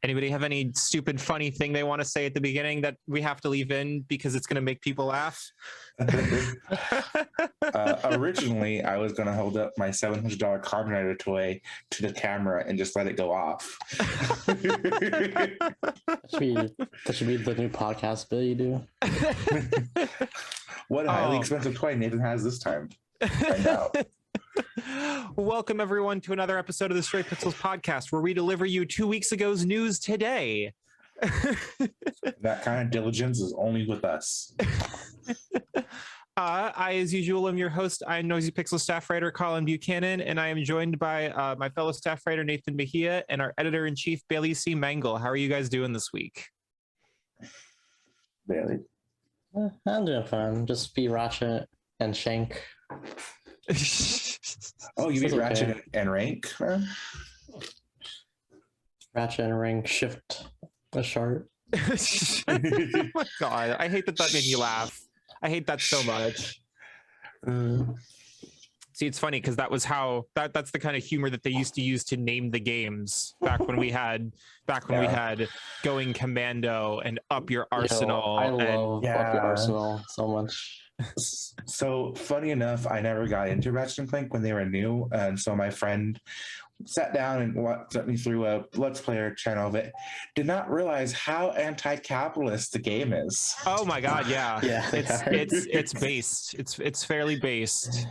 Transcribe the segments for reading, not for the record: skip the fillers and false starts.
Anybody have any stupid, funny thing they want to say at the beginning that we have to leave in because it's going to make people laugh? Originally, I was going to hold up my $700 Carbonator toy to the camera and just let it go off. That should be the new podcast bit you do. What a highly expensive toy Nathan has this time. Find out. Welcome, everyone, to another episode of the Stray Pixels podcast, where we deliver you 2 weeks ago's news today. That kind of diligence is only with us. I, as usual, am your host. I'm Noisy Pixel staff writer Colin Buchanan, and I am joined by my fellow staff writer Nathan Mejia and our editor-in-chief Bailey C. Mangle. How are you guys doing this week? Bailey? I'm doing fine. Just be Ratchet and Shank. Oh, you beat Ratchet and Rank, man? Ratchet and Rank shift a shard. Oh my god, I hate that made me laugh. I hate that so much. See, it's funny because that was how that's the kind of humor that they used to use to name the games back when we had Going Commando and Up Your Arsenal. I love Up Your Arsenal so much. So funny enough, I never got into Ratchet and Clank when they were new, and so my friend sat down and sent me through a Let's Player channel of it. Did not realize how anti-capitalist the game is. Oh my god, yeah. Yeah, It's based. It's fairly based.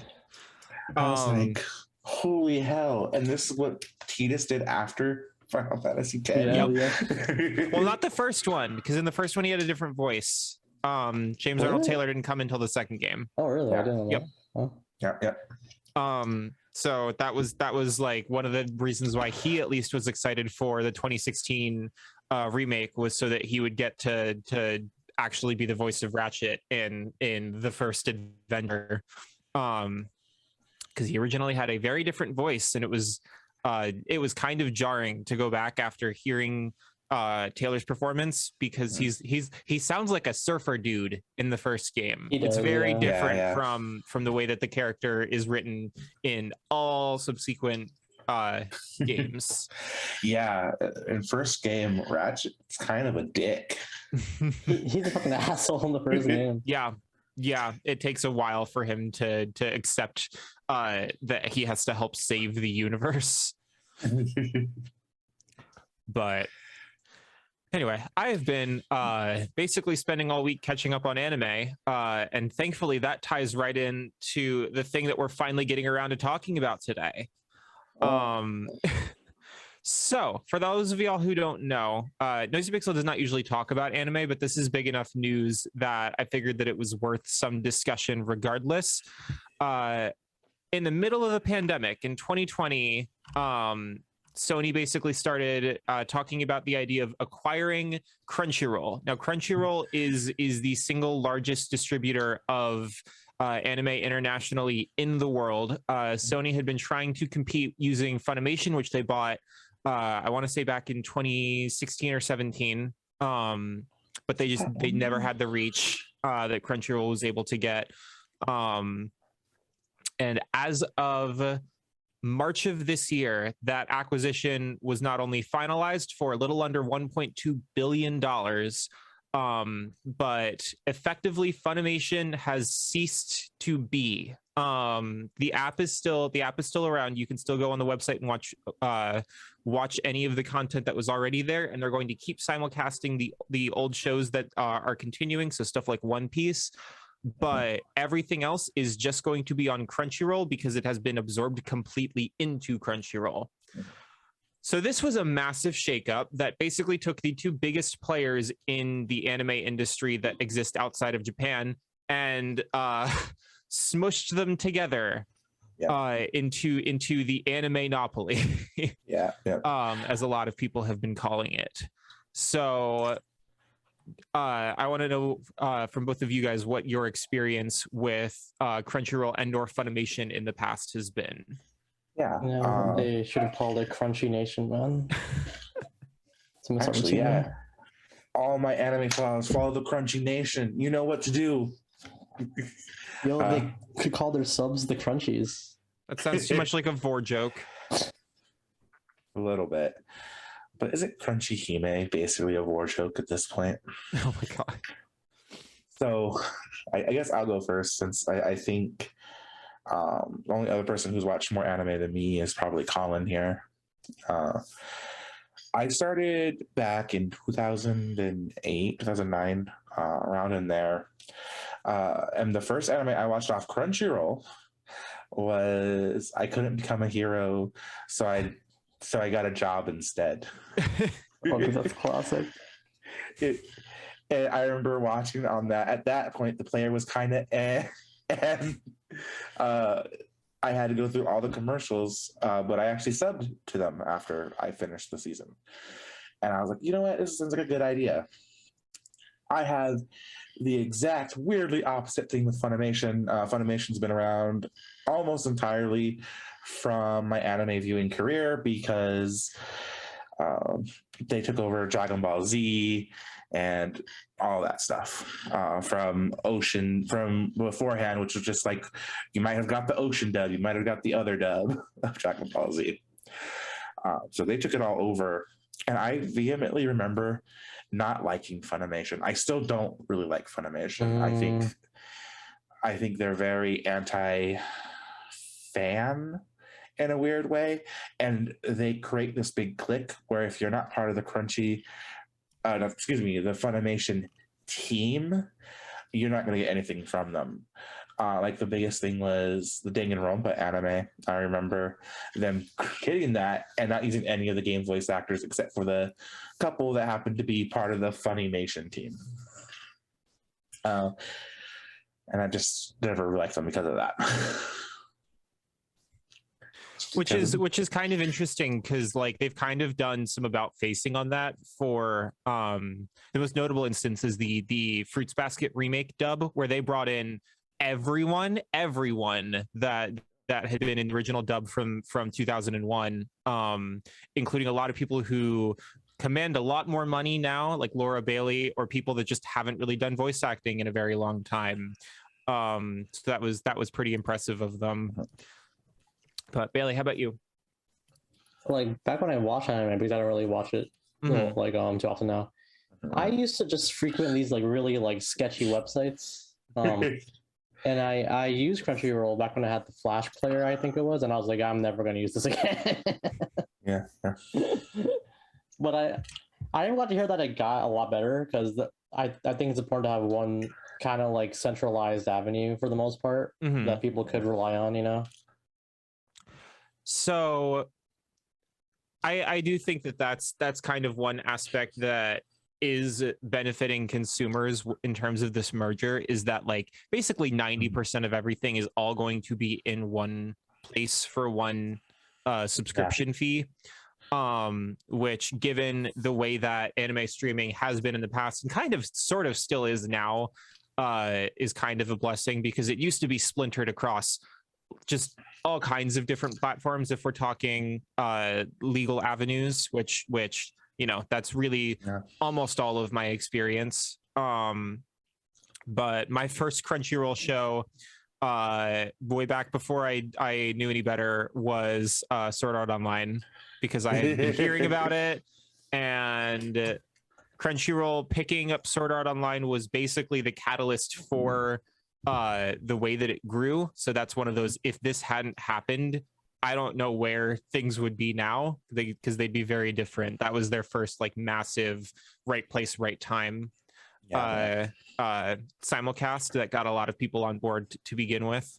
I was like, holy hell! And this is what Tidus did after Final Fantasy X. Yeah. Well, not the first one, because in the first one he had a different voice. James Arnold Taylor didn't come until the second game. Oh, really? Yeah. I didn't know. Yep. Oh. Yeah. So that was like one of the reasons why he at least was excited for the 2016 remake, was so that he would get to actually be the voice of Ratchet in the first adventure. Because he originally had a very different voice, and it was kind of jarring to go back after hearing Taylor's performance, because he sounds like a surfer dude in the first game. It's very different from the way that the character is written in all subsequent games. Yeah, in first game, Ratchet's kind of a dick. He's a fucking asshole in the first game. Yeah, it takes a while for him to accept that he has to help save the universe. But anyway, I have been basically spending all week catching up on anime, and thankfully that ties right in to the thing that we're finally getting around to talking about today. So, for those of y'all who don't know, Noisy Pixel does not usually talk about anime, but this is big enough news that I figured that it was worth some discussion regardless. In the middle of the pandemic in 2020, Sony basically started talking about the idea of acquiring Crunchyroll. Now, Crunchyroll is the single largest distributor of anime internationally in the world. Sony had been trying to compete using Funimation, which they bought, I want to say back in 2016 or 17, but they never had the reach that Crunchyroll was able to get. And as of March of this year, that acquisition was not only finalized for a little under $1.2 billion, but effectively Funimation has ceased to be. The app is still around. You can still go on the website and watch any of the content that was already there, and they're going to keep simulcasting the old shows that are continuing, so stuff like One Piece. But everything else is just going to be on Crunchyroll because it has been absorbed completely into Crunchyroll. So this was a massive shakeup that basically took the two biggest players in the anime industry that exist outside of Japan and smushed them together into the Animonopoly, as a lot of people have been calling it. So I want to know from both of you guys what your experience with Crunchyroll and or Funimation in the past has been. Yeah, they should have called it Crunchy Nation, man. Actually, yeah. All my anime files follow the Crunchy Nation. You know what to do. Yo, they could call their subs the Crunchies. That sounds too much like a Vor joke. A little bit. But isn't Crunchy Hime basically a war joke at this point? Oh my god. So I guess I'll go first, since I think the only other person who's watched more anime than me is probably Colin here. I started back in 2008, 2009, around in there. And the first anime I watched off Crunchyroll was I Couldn't Become a Hero, so I got a job instead. Oh, that's classic. And I remember watching on that. At that point, the player was kind of and I had to go through all the commercials, but I actually subbed to them after I finished the season. And I was like, you know what? This sounds like a good idea. I have the exact weirdly opposite thing with Funimation. Funimation's been around almost entirely from my anime viewing career because they took over Dragon Ball Z and all that stuff from beforehand, which was just like, you might have got the Ocean dub, you might have got the other dub of Dragon Ball Z. So they took it all over, and I vehemently remember not liking Funimation. I still don't really like Funimation. I think they're very anti-fan in a weird way, and they create this big clique where if you're not part of the the Funimation team, you're not going to get anything from them. Like the biggest thing was the Danganronpa anime. I remember them creating that and not using any of the game voice actors except for the couple that happened to be part of the Funimation team. And I just never liked them because of that. Which is kind of interesting because like they've kind of done some about facing on that for the most notable instance is the Fruits Basket remake dub, where they brought in everyone that had been in the original dub from 2001, including a lot of people who command a lot more money now, like Laura Bailey, or people that just haven't really done voice acting in a very long time. So that was pretty impressive of them. But Bailey, how about you? Like back when I watched anime, because I don't really watch it too often now. I used to just frequent these like really like sketchy websites. And I used Crunchyroll back when I had the Flash player, I think it was, and I was like, I'm never going to use this again. Yeah. But I'm glad to hear that it got a lot better, because I think it's important to have one kind of like centralized avenue for the most part that people could rely on, you know? So I do think that's kind of one aspect that is benefiting consumers in terms of this merger, is that like basically 90% of everything is all going to be in one place for one subscription fee, which, given the way that anime streaming has been in the past and kind of sort of still is now, is kind of a blessing, because it used to be splintered across just all kinds of different platforms if we're talking legal avenues, which you know, that's really almost all of my experience. But my first Crunchyroll show way back before I knew any better was Sword Art Online, because I had been hearing about it, and Crunchyroll picking up Sword Art Online was basically the catalyst for the way that it grew. So that's one of those, if this hadn't happened, I don't know where things would be now, because they'd be very different. That was their first like massive right place, right time simulcast that got a lot of people on board to begin with.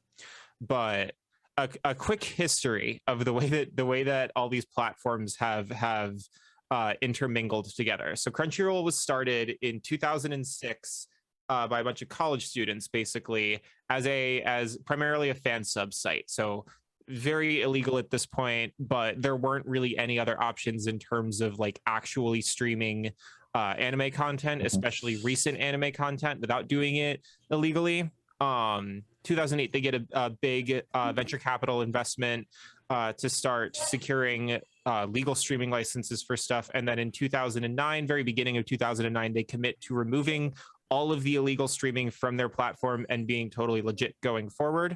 But a quick history of the way that all these platforms have intermingled together. So Crunchyroll was started in 2006 by a bunch of college students, basically as primarily a fan sub site. So very illegal at this point, but there weren't really any other options in terms of like actually streaming anime content, especially recent anime content, without doing it illegally. 2008, they get a big venture capital investment to start securing legal streaming licenses for stuff. And then in 2009, very beginning of 2009, they commit to removing all of the illegal streaming from their platform and being totally legit going forward.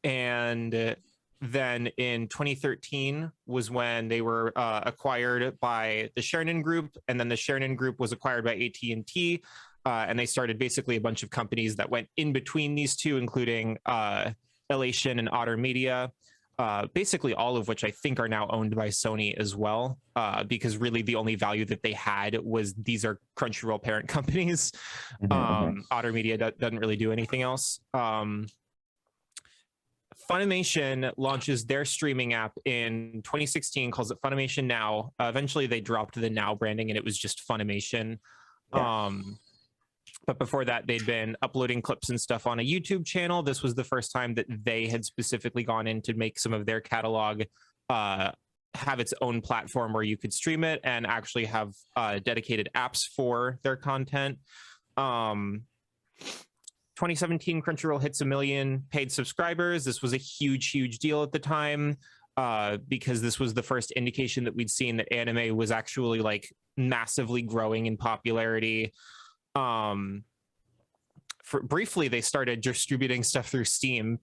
And then in 2013 was when they were acquired by the Chernin Group, and then the Chernin Group was acquired by AT&T, and they started basically a bunch of companies that went in between these two, including Elation and Otter Media, basically all of which I think are now owned by Sony as well, because really the only value that they had was these are Crunchyroll parent companies. Otter Media doesn't really do anything else. Funimation launches their streaming app in 2016, calls it Funimation Now. Eventually they dropped the Now branding and it was just Funimation. But before that, they'd been uploading clips and stuff on a YouTube channel. This was the first time that they had specifically gone in to make some of their catalog have its own platform where you could stream it and actually have dedicated apps for their content. 2017, Crunchyroll hits 1 million paid subscribers. This was a huge deal at the time because this was the first indication that we'd seen that anime was actually like massively growing in popularity. Briefly, they started distributing stuff through Steam.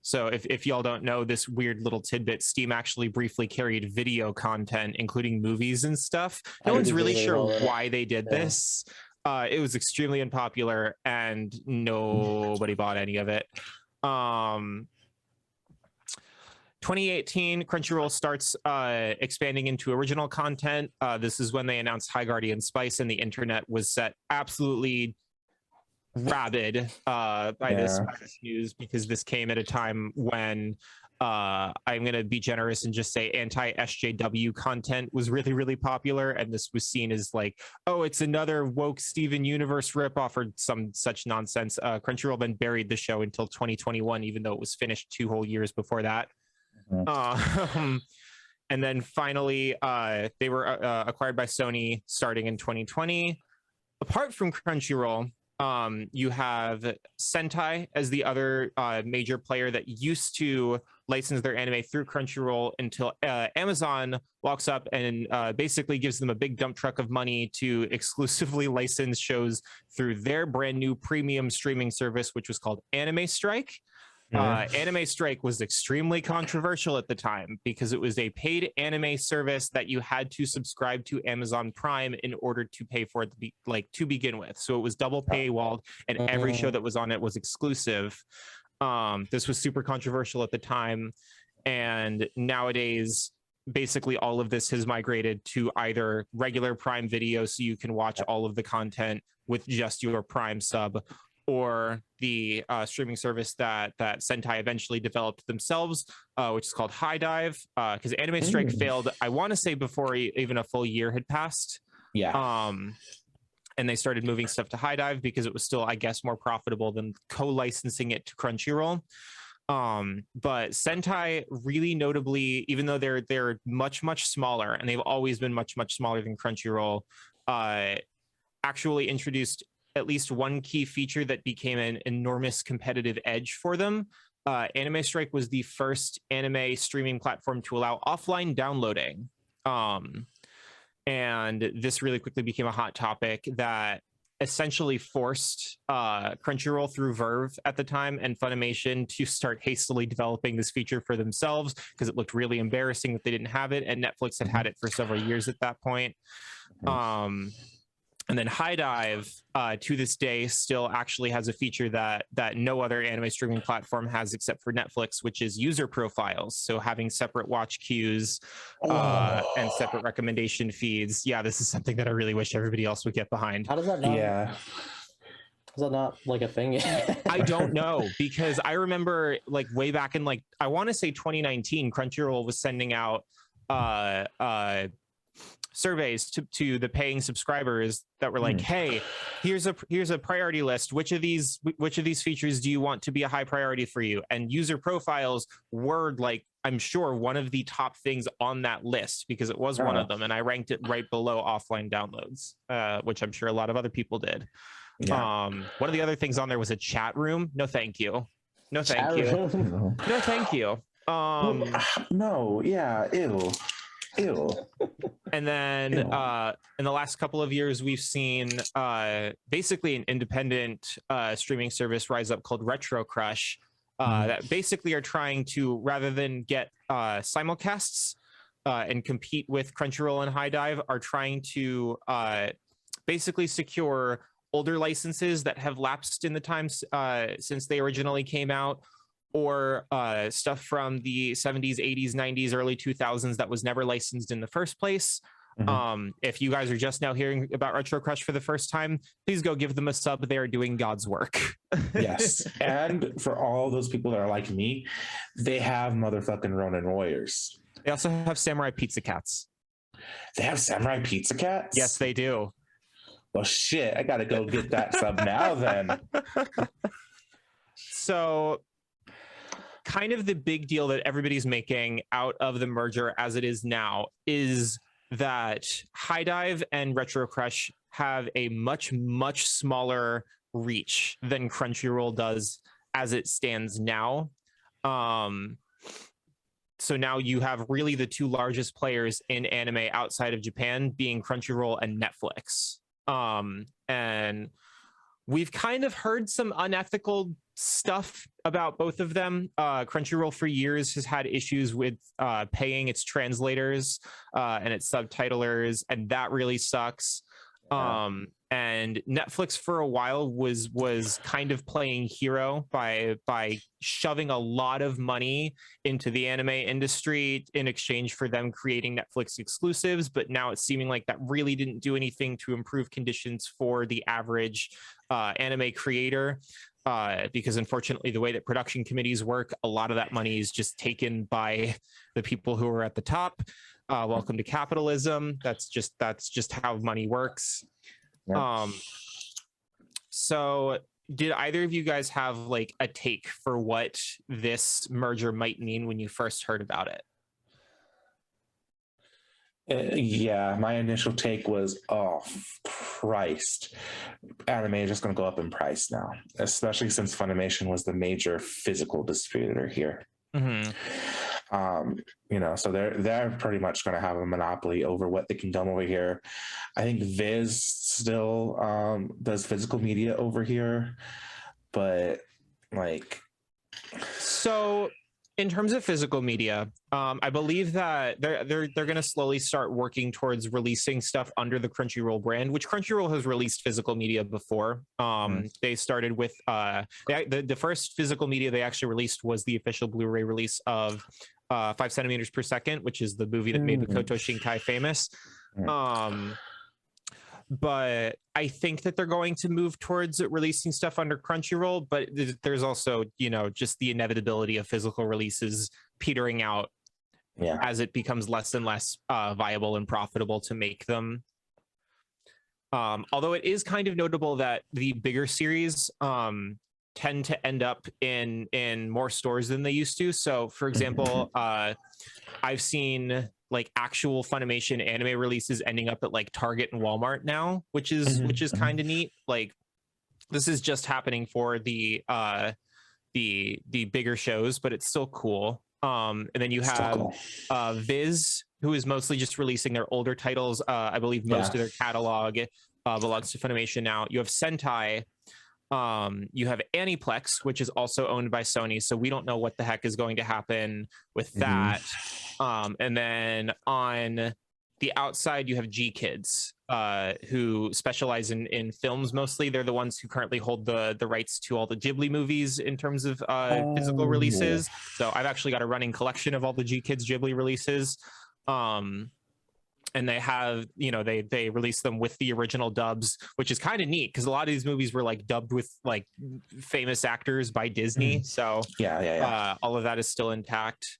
So if y'all don't know this weird little tidbit, Steam actually briefly carried video content, including movies and stuff. No one's really sure why they did this. It was extremely unpopular and nobody bought any of it. 2018, Crunchyroll starts expanding into original content. This is when they announced High Guardian Spice, and the internet was set absolutely rabid by this news, because this came at a time when I'm going to be generous and just say anti-SJW content was really popular, and this was seen as like, oh, it's another woke Steven Universe ripoff or some such nonsense. Crunchyroll then buried the show until 2021, even though it was finished 2 whole years before that. And then finally, they were acquired by Sony starting in 2020. Apart from Crunchyroll, you have Sentai as the other major player that used to license their anime through Crunchyroll until Amazon walks up and basically gives them a big dump truck of money to exclusively license shows through their brand new premium streaming service, which was called Anime Strike. Anime Strike was extremely controversial at the time because it was a paid anime service that you had to subscribe to Amazon Prime in order to pay for it to begin with. So it was double paywalled, and every show that was on it was exclusive. This was super controversial at the time, and nowadays basically all of this has migrated to either regular Prime Video, so you can watch all of the content with just your Prime sub, or the streaming service that Sentai eventually developed themselves, which is called High Dive, because Anime Strike failed, I want to say, before even a full year had passed. And they started moving stuff to High Dive because it was still, I guess, more profitable than co-licensing it to Crunchyroll. But Sentai, really notably, even though they're much smaller, and they've always been much smaller than Crunchyroll, actually introduced at least one key feature that became an enormous competitive edge for them. Anime Strike was the first anime streaming platform to allow offline downloading. And this really quickly became a hot topic that essentially forced Crunchyroll through Verve at the time and Funimation to start hastily developing this feature for themselves, because it looked really embarrassing that they didn't have it, and Netflix had it for several years at that point. And then High Dive, to this day, still actually has a feature that no other anime streaming platform has except for Netflix, which is user profiles. So having separate watch queues and separate recommendation feeds. Yeah, this is something that I really wish everybody else would get behind. How does that not? Yeah. Is that not like a thing? I don't know, because I remember like way back in I want to say 2019, Crunchyroll was sending out surveys to the paying subscribers that were like, hey, here's a priority list, which of these features do you want to be a high priority for you? And user profiles were like, I'm sure, one of the top things on that list, because it was one of them, and I ranked it right below offline downloads, which I'm sure a lot of other people did. One of the other things on there was a chat room. No thank you. No thank you. No thank you. No, yeah, ew. And then in the last couple of years, we've seen basically an independent streaming service rise up called Retro Crush, that basically are trying to, rather than get simulcasts and compete with Crunchyroll and High Dive, are trying to basically secure older licenses that have lapsed in the times since they originally came out, or stuff from the 70s, 80s, 90s, early 2000s that was never licensed in the first place. If you guys are just now hearing about Retro Crush for the first time, please go give them a sub. They are doing God's work. Yes. And for all those people that are like me, they have motherfucking Ronin Warriors. They also have Samurai Pizza Cats. They have Samurai Pizza Cats? Yes, they do. Well, shit, I gotta go get that sub now then. So, kind of the big deal that everybody's making out of the merger as it is now is that High Dive and Retro Crush have a much, much smaller reach than Crunchyroll does as it stands now. So now you have really the two largest players in anime outside of Japan being Crunchyroll and Netflix. And we've kind of heard some unethical stuff about both of them. Crunchyroll for years has had issues with paying its translators and its subtitlers, and that really sucks. And Netflix for a while was kind of playing hero by shoving a lot of money into the anime industry in exchange for them creating Netflix exclusives. But now it's seeming like that really didn't do anything to improve conditions for the average anime creator. Because unfortunately, the way that production committees work, a lot of that money is just taken by the people who are at the top. Welcome to capitalism. That's just how money works. Yeah. So did either of you guys have like a take for what this merger might mean when you first heard about it? Yeah, my initial take was, oh Christ, anime is just going to go up in price now, especially since Funimation was the major physical distributor here. So they're pretty much going to have a monopoly over what they can dump over here. I think Viz still does physical media over here, but like, so in terms of physical media, I believe that they're going to slowly start working towards releasing stuff under the Crunchyroll brand, which Crunchyroll has released physical media before. They started with the first physical media they actually released was the official Blu-ray release of 5 centimeters per second, which is the movie that made Makoto Shinkai famous. But I think that they're going to move towards releasing stuff under Crunchyroll, but there's also, just the inevitability of physical releases petering out as it becomes less and less viable and profitable to make them. Although it is kind of notable that the bigger series tend to end up in more stores than they used to. So, for example, I've seen like actual Funimation anime releases ending up at like Target and Walmart now, which is kind of neat. Like, this is just happening for the bigger shows, but it's still cool. And then you have Viz, who is mostly just releasing their older titles. I believe most of their catalog belongs to Funimation now. You have Sentai. You have Aniplex, which is also owned by Sony, so we don't know what the heck is going to happen with that. And then on the outside, you have G Kids, who specialize in films mostly. They're the ones who currently hold the rights to all the Ghibli movies in terms of physical releases. So I've actually got a running collection of all the G Kids Ghibli releases. And they have, they release them with the original dubs, which is kind of neat because a lot of these movies were like dubbed with like famous actors by Disney. So all of that is still intact.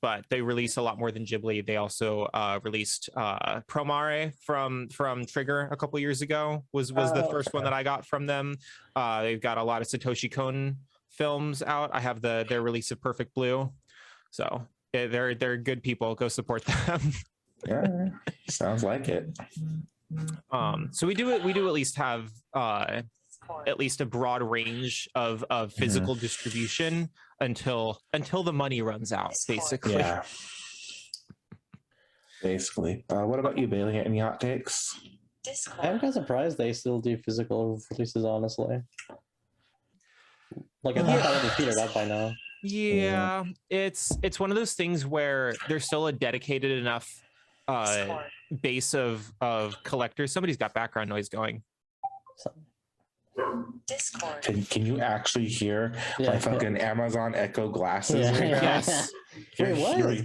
But they release a lot more than Ghibli. They also released Promare from Trigger a couple years ago was the first one that I got from them. They've got a lot of Satoshi Kon films out. I have their release of Perfect Blue. So they're good people. Go support them. Yeah, sounds like it. So we do at least have at least a broad range of physical distribution until the money runs out, basically. Yeah. Basically. What about you, Bailey? Any hot takes? I'm kind of surprised they still do physical releases, honestly. Like I thought that would have petered out by now. Yeah, it's one of those things where there's still a dedicated enough base of collectors. Somebody's got background noise going. Discord. Can you actually hear my fucking Amazon Echo glasses right now? Yes. Wait, what?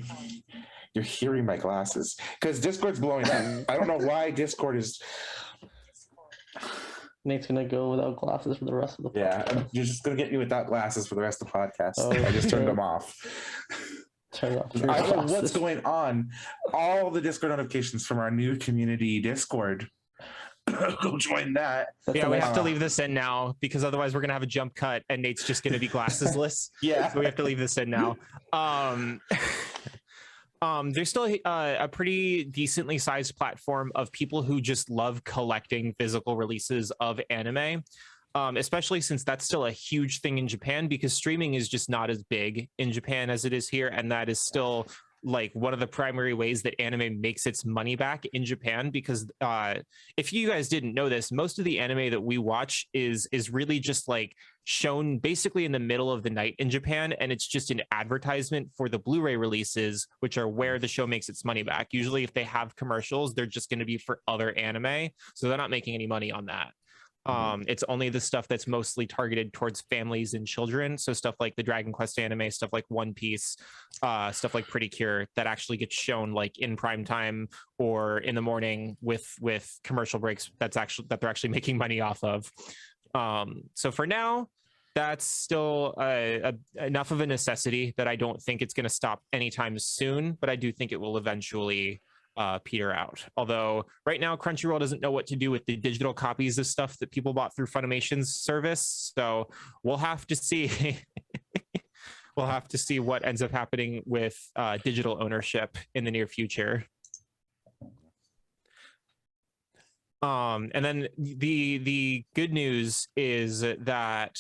You're hearing my glasses because Discord's blowing up. I don't know why Discord is. Nate's gonna go without glasses for the rest of the podcast. You're just gonna get me without glasses for the rest of the podcast. Oh, I just turned them off. Turn off I don't know what's going on. All the Discord notifications from our new community Discord. Go join that. Yeah, we have to leave this in now because otherwise we're gonna have a jump cut and Nate's just gonna be glassesless. Yeah, so we have to leave this in now. There's still a pretty decently sized platform of people who just love collecting physical releases of anime, especially since that's still a huge thing in Japan because streaming is just not as big in Japan as it is here, and that is still like one of the primary ways that anime makes its money back in Japan because if you guys didn't know this, most of the anime that we watch is really just like shown basically in the middle of the night in Japan, and it's just an advertisement for the Blu-ray releases, which are where the show makes its money back. Usually if they have commercials, they're just going to be for other anime, so they're not making any money on that. It's only the stuff that's mostly targeted towards families and children. So stuff like the Dragon Quest anime, stuff like One Piece, stuff like Pretty Cure that actually gets shown like in prime time or in the morning with commercial breaks. That they're actually making money off of. So for now, that's still enough of a necessity that I don't think it's going to stop anytime soon. But I do think it will eventually peter out. Although right now Crunchyroll doesn't know what to do with the digital copies of stuff that people bought through Funimation's service, so we'll have to see. We'll have to see what ends up happening with digital ownership in the near future. And then the good news is that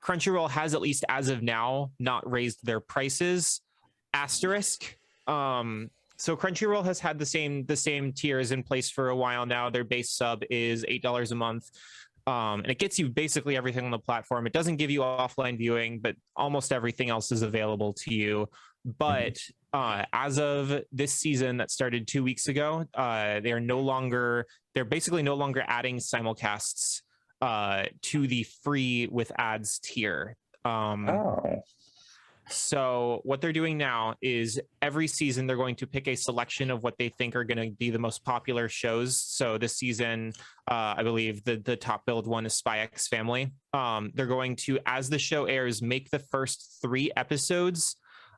Crunchyroll has, at least as of now, not raised their prices. Asterisk. So Crunchyroll has had the same tiers in place for a while now. Their base sub is $8 a month. And it gets you basically everything on the platform. It doesn't give you offline viewing, but almost everything else is available to you. But as of this season that started 2 weeks ago, they're basically no longer adding simulcasts to the free with ads tier. So what they're doing now is every season they're going to pick a selection of what they think are going to be the most popular shows. So this season, I believe the top billed one is Spy X Family. They're going to, as the show airs, make the first 3 episodes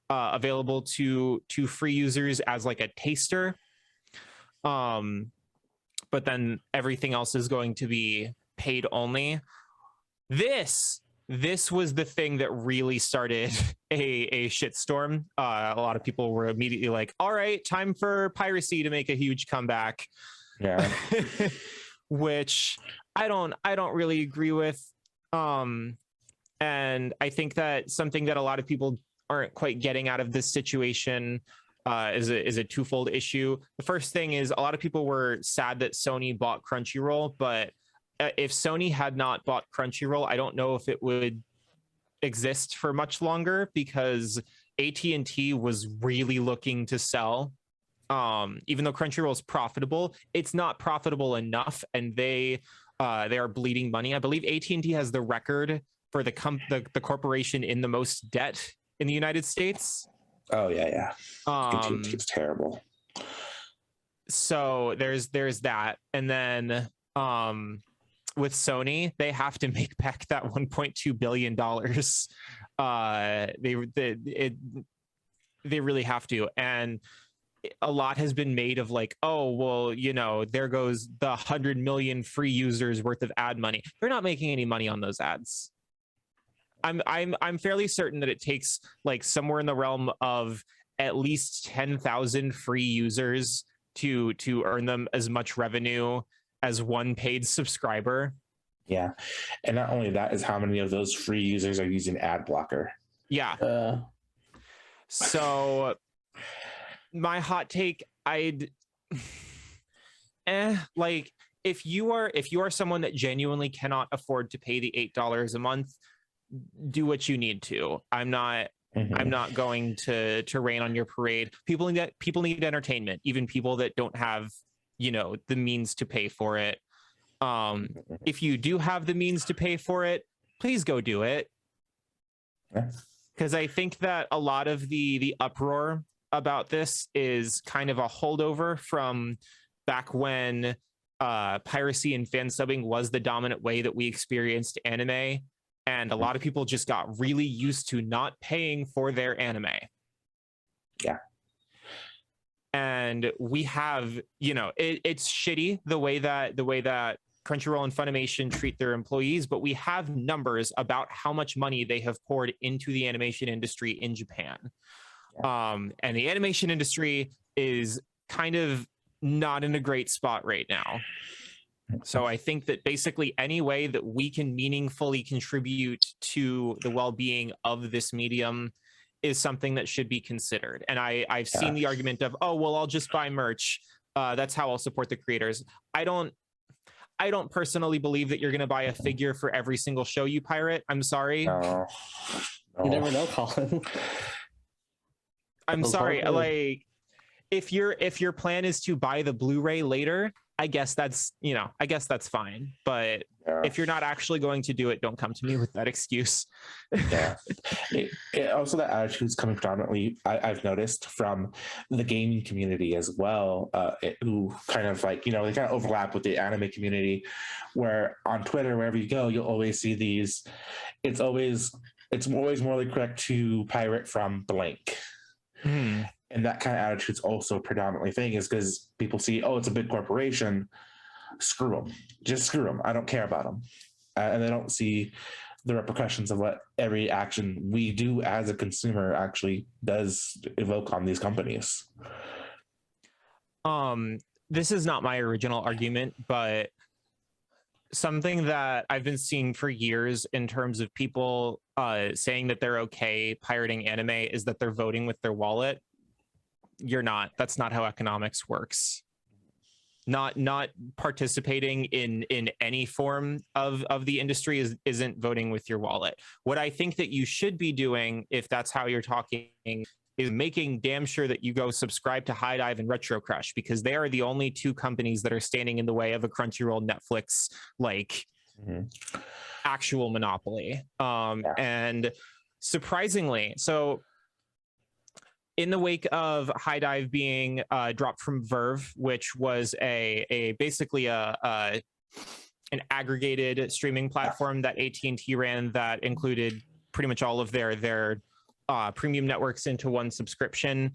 available to free users as like a taster. But then everything else is going to be paid only. This was the thing that really started a shitstorm. A lot of people were immediately like, all right, time for piracy to make a huge comeback. Yeah. Which I don't really agree with. And I think that something that a lot of people aren't quite getting out of this situation is a twofold issue. The first thing is a lot of people were sad that Sony bought Crunchyroll, but if Sony had not bought Crunchyroll, I don't know if it would exist for much longer because AT&T was really looking to sell. Even though Crunchyroll is profitable, it's not profitable enough, and they are bleeding money. I believe AT&T has the record for the corporation in the most debt in the United States. Oh yeah. It's terrible. So there's that, and then with Sony, they have to make back that $1.2 billion. They really have to. And a lot has been made of like, oh, well, there goes the 100 million free users worth of ad money. They're not making any money on those ads. I'm fairly certain that it takes like somewhere in the realm of at least 10,000 free users to earn them as much revenue as one paid subscriber. Yeah. And not only that, is how many of those free users are using ad blocker. Yeah. So my hot take, like if you are someone that genuinely cannot afford to pay the $8 a month, do what you need to. I'm not going to rain on your parade. People need entertainment, even people that don't have, the means to pay for it. If you do have the means to pay for it, please go do it. Because I think that a lot of the uproar about this is kind of a holdover from back when piracy and fan subbing was the dominant way that we experienced anime. And a lot of people just got really used to not paying for their anime. Yeah. And we have, it's shitty the way that Crunchyroll and Funimation treat their employees, but we have numbers about how much money they have poured into the animation industry in Japan. Yeah. And the animation industry is kind of not in a great spot right now. So I think that basically any way that we can meaningfully contribute to the well-being of this medium is something that should be considered. And I've seen the argument of, oh, well, I'll just buy merch. That's how I'll support the creators. I don't personally believe that you're going to buy a figure for every single show you pirate. I'm sorry. No. You never know, Colin. I'm sorry. Like, if your plan is to buy the Blu-ray later, I guess that's fine. But if you're not actually going to do it, don't come to me with that excuse. Yeah. Also, that attitude is coming predominantly, I've noticed, from the gaming community as well, who kind of like, they kind of overlap with the anime community, where on Twitter, wherever you go, you'll always see these. It's always morally correct to pirate from blank. And that kind of attitude is also predominantly thing, is because people see, oh, it's a big corporation, screw them, just screw them. I don't care about them. And they don't see the repercussions of what every action we do as a consumer actually does evoke on these companies. This is not my original argument, but something that I've been seeing for years in terms of people saying that they're okay pirating anime is that they're voting with their wallet. You're not. That's not how economics works. Not participating in any form of the industry isn't voting with your wallet. What I think that you should be doing, if that's how you're talking, is making damn sure that you go subscribe to High Dive and Retro Crush, because they are the only two companies that are standing in the way of a Crunchyroll, Netflix actual monopoly. And surprisingly, so in the wake of High Dive being dropped from Verve, which was basically an aggregated streaming platform that AT&T ran that included pretty much all of their premium networks into one subscription.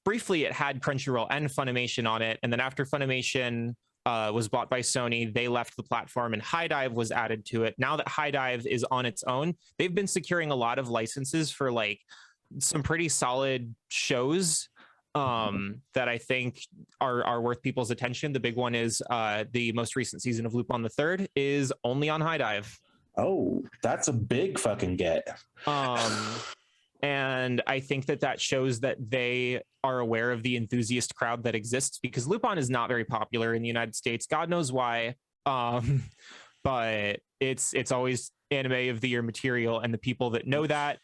Briefly, it had Crunchyroll and Funimation on it, and then after Funimation was bought by Sony, they left the platform and High Dive was added to it. Now that High Dive is on its own, they've been securing a lot of licenses for some pretty solid shows that I think are worth people's attention. The big one is the most recent season of Lupin the Third is only on High Dive. Oh, that's a big fucking get. And I think that shows that they are aware of the enthusiast crowd that exists, because Lupin is not very popular in the United States. God knows why. But it's always anime of the year material, and the people that know that.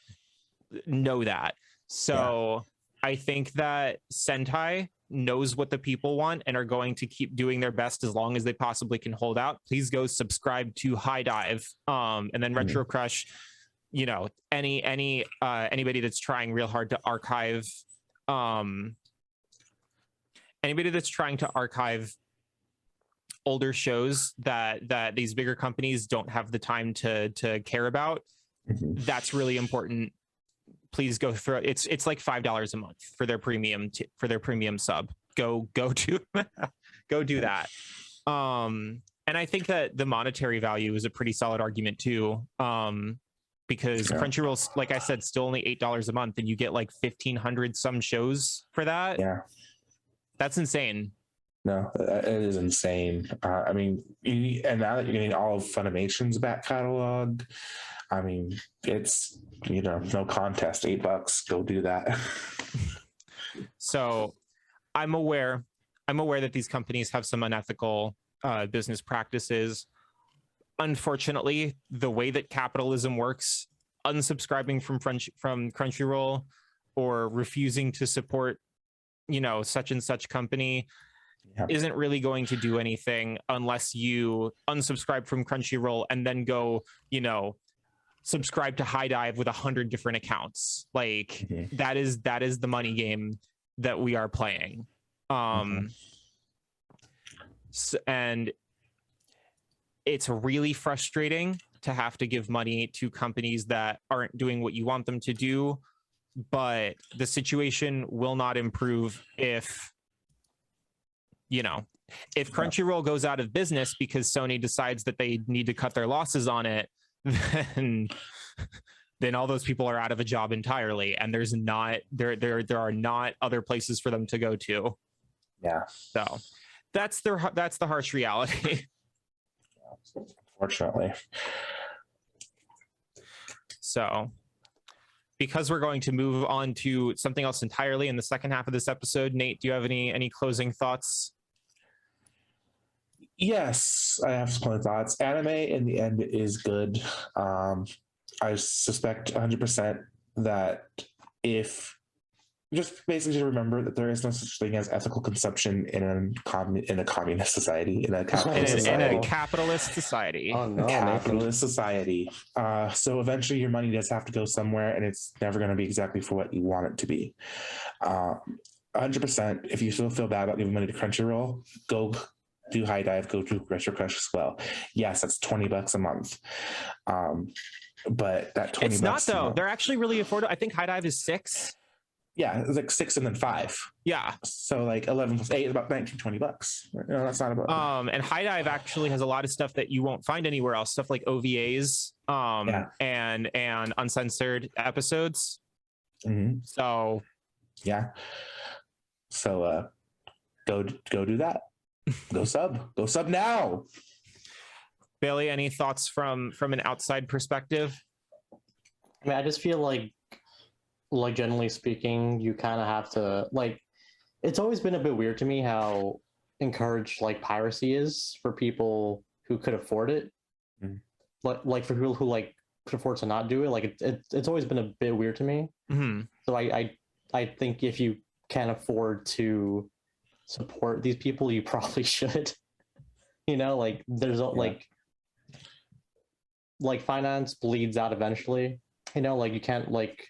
So I think that Sentai knows what the people want and are going to keep doing their best as long as they possibly can hold out. Please go subscribe to High Dive, and then Retro Crush. Anybody that's trying real hard to archive, older shows that these bigger companies don't have the time to care about. That's really important. Please go through. It's like $5 a month for their premium sub. Go do that. And I think that the monetary value is a pretty solid argument too. Because Crunchyroll's, like I said, still only $8 a month, and you get 1,500 some shows for that. Yeah, that's insane. No, it is insane. And now that you're getting all of Funimation's back catalog, it's no contest. $8, go do that. So, I'm aware that these companies have some unethical business practices. unfortunately, the way that capitalism works, unsubscribing from Crunchyroll or refusing to support, such and such company isn't really going to do anything unless you unsubscribe from Crunchyroll and then go, subscribe to High Dive with 100 different accounts. Like that is the money game that we are playing. And it's really frustrating to have to give money to companies that aren't doing what you want them to do, but the situation will not improve if Crunchyroll goes out of business because Sony decides that they need to cut their losses on it, then all those people are out of a job entirely, and there are not other places for them to go to. Yeah. So that's the harsh reality. Unfortunately. So because we're going to move on to something else entirely in the second half of this episode, Nate, do you have any closing thoughts? Yes, I have some thoughts. Anime in the end is good. I suspect 100% that if just basically remember that there is no such thing as ethical consumption in a communist society, in a capitalist society. In a capitalist society. Oh no, capitalist society. So eventually your money does have to go somewhere, and it's never going to be exactly for what you want it to be. 100%. If you still feel bad about giving money to Crunchyroll, go do High Dive, go to Retro Crush as well. Yes, that's $20 a month. But that 20 it's bucks not though. They're actually really affordable. I think High Dive is $6. Yeah, it's like 6 and then 5. Yeah. So like 11 plus 8 is about $19-20. That's not about. And High Dive actually has a lot of stuff that you won't find anywhere else. Stuff like OVAs, and uncensored episodes. Mm-hmm. So yeah. So go do that. Go sub now. Bailey, any thoughts from an outside perspective? I mean, I just feel like generally speaking, you kind of have to, like, it's always been a bit weird to me how encouraged like piracy is for people who could afford it. Like for people who like could afford to not do it, like it's always been a bit weird to me. So I think if you can afford to support these people, you probably should. Like there's like finance bleeds out eventually. Like you can't, like,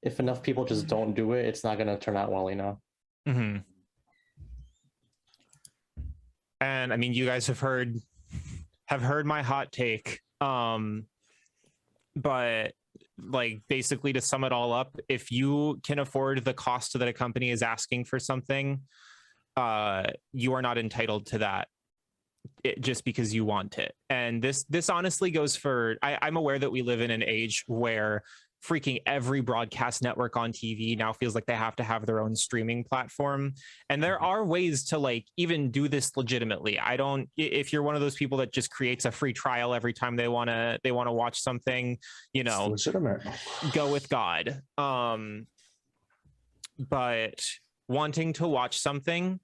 if enough people just don't do it, it's not going to turn out well, And I mean, you guys have heard my hot take. But like basically to sum it all up, if you can afford the cost that a company is asking for something, you are not entitled to that just because you want it. And this honestly goes for, I'm aware that we live in an age where freaking every broadcast network on TV now feels like they have to have their own streaming platform. And there are ways to like even do this legitimately. If you're one of those people that just creates a free trial every time they want to watch something, legitimate. Go with God. But wanting to watch something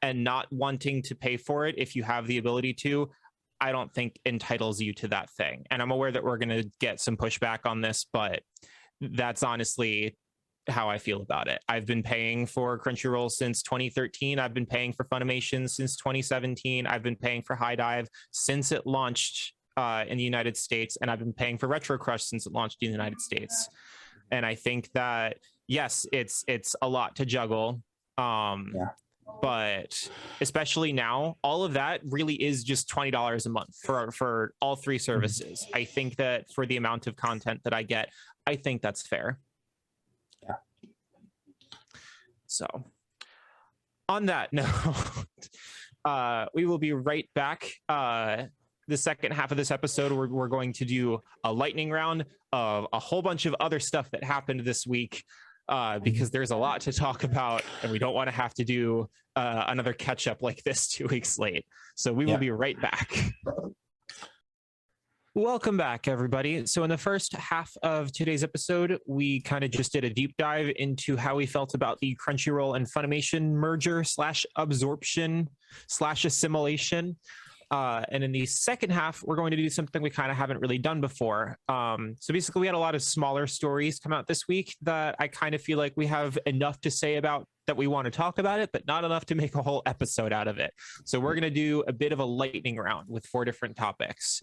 and not wanting to pay for it if you have the ability to, I don't think entitles you to that thing. And I'm aware that we're going to get some pushback on this, but that's honestly how I feel about it. I've been paying for Crunchyroll since 2013. I've been paying for Funimation since 2017. I've been paying for High Dive since it launched in the United States. And I've been paying for Retro Crush since it launched in the United States. And I think that, yes, it's a lot to juggle. But especially now, all of that really is just $20 a month for all three services. I think that for the amount of content that I get, I think that's fair. Yeah. So on that note, we will be right back. The second half of this episode, we're going to do a lightning round of a whole bunch of other stuff that happened this week. Because there's a lot to talk about, and we don't want to have to do another catch up like this 2 weeks late. So we will be right back. Welcome back, everybody. So in the first half of today's episode, we kind of just did a deep dive into how we felt about the Crunchyroll and Funimation merger / absorption / assimilation. And in the second half, we're going to do something we kind of haven't really done before. So basically, we had a lot of smaller stories come out this week that I kind of feel like we have enough to say about that we want to talk about it, but not enough to make a whole episode out of it. So we're going to do a bit of a lightning round with 4 different topics.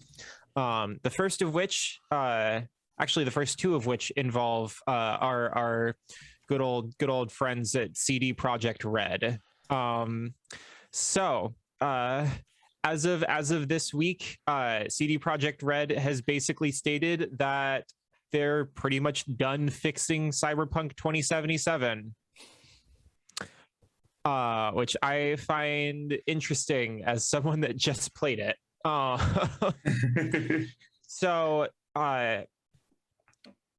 The first of which, actually, the first 2 of which involve our good old friends at CD Projekt Red. As of this week, CD Projekt Red has basically stated that they're pretty much done fixing Cyberpunk 2077, which I find interesting as someone that just played it. So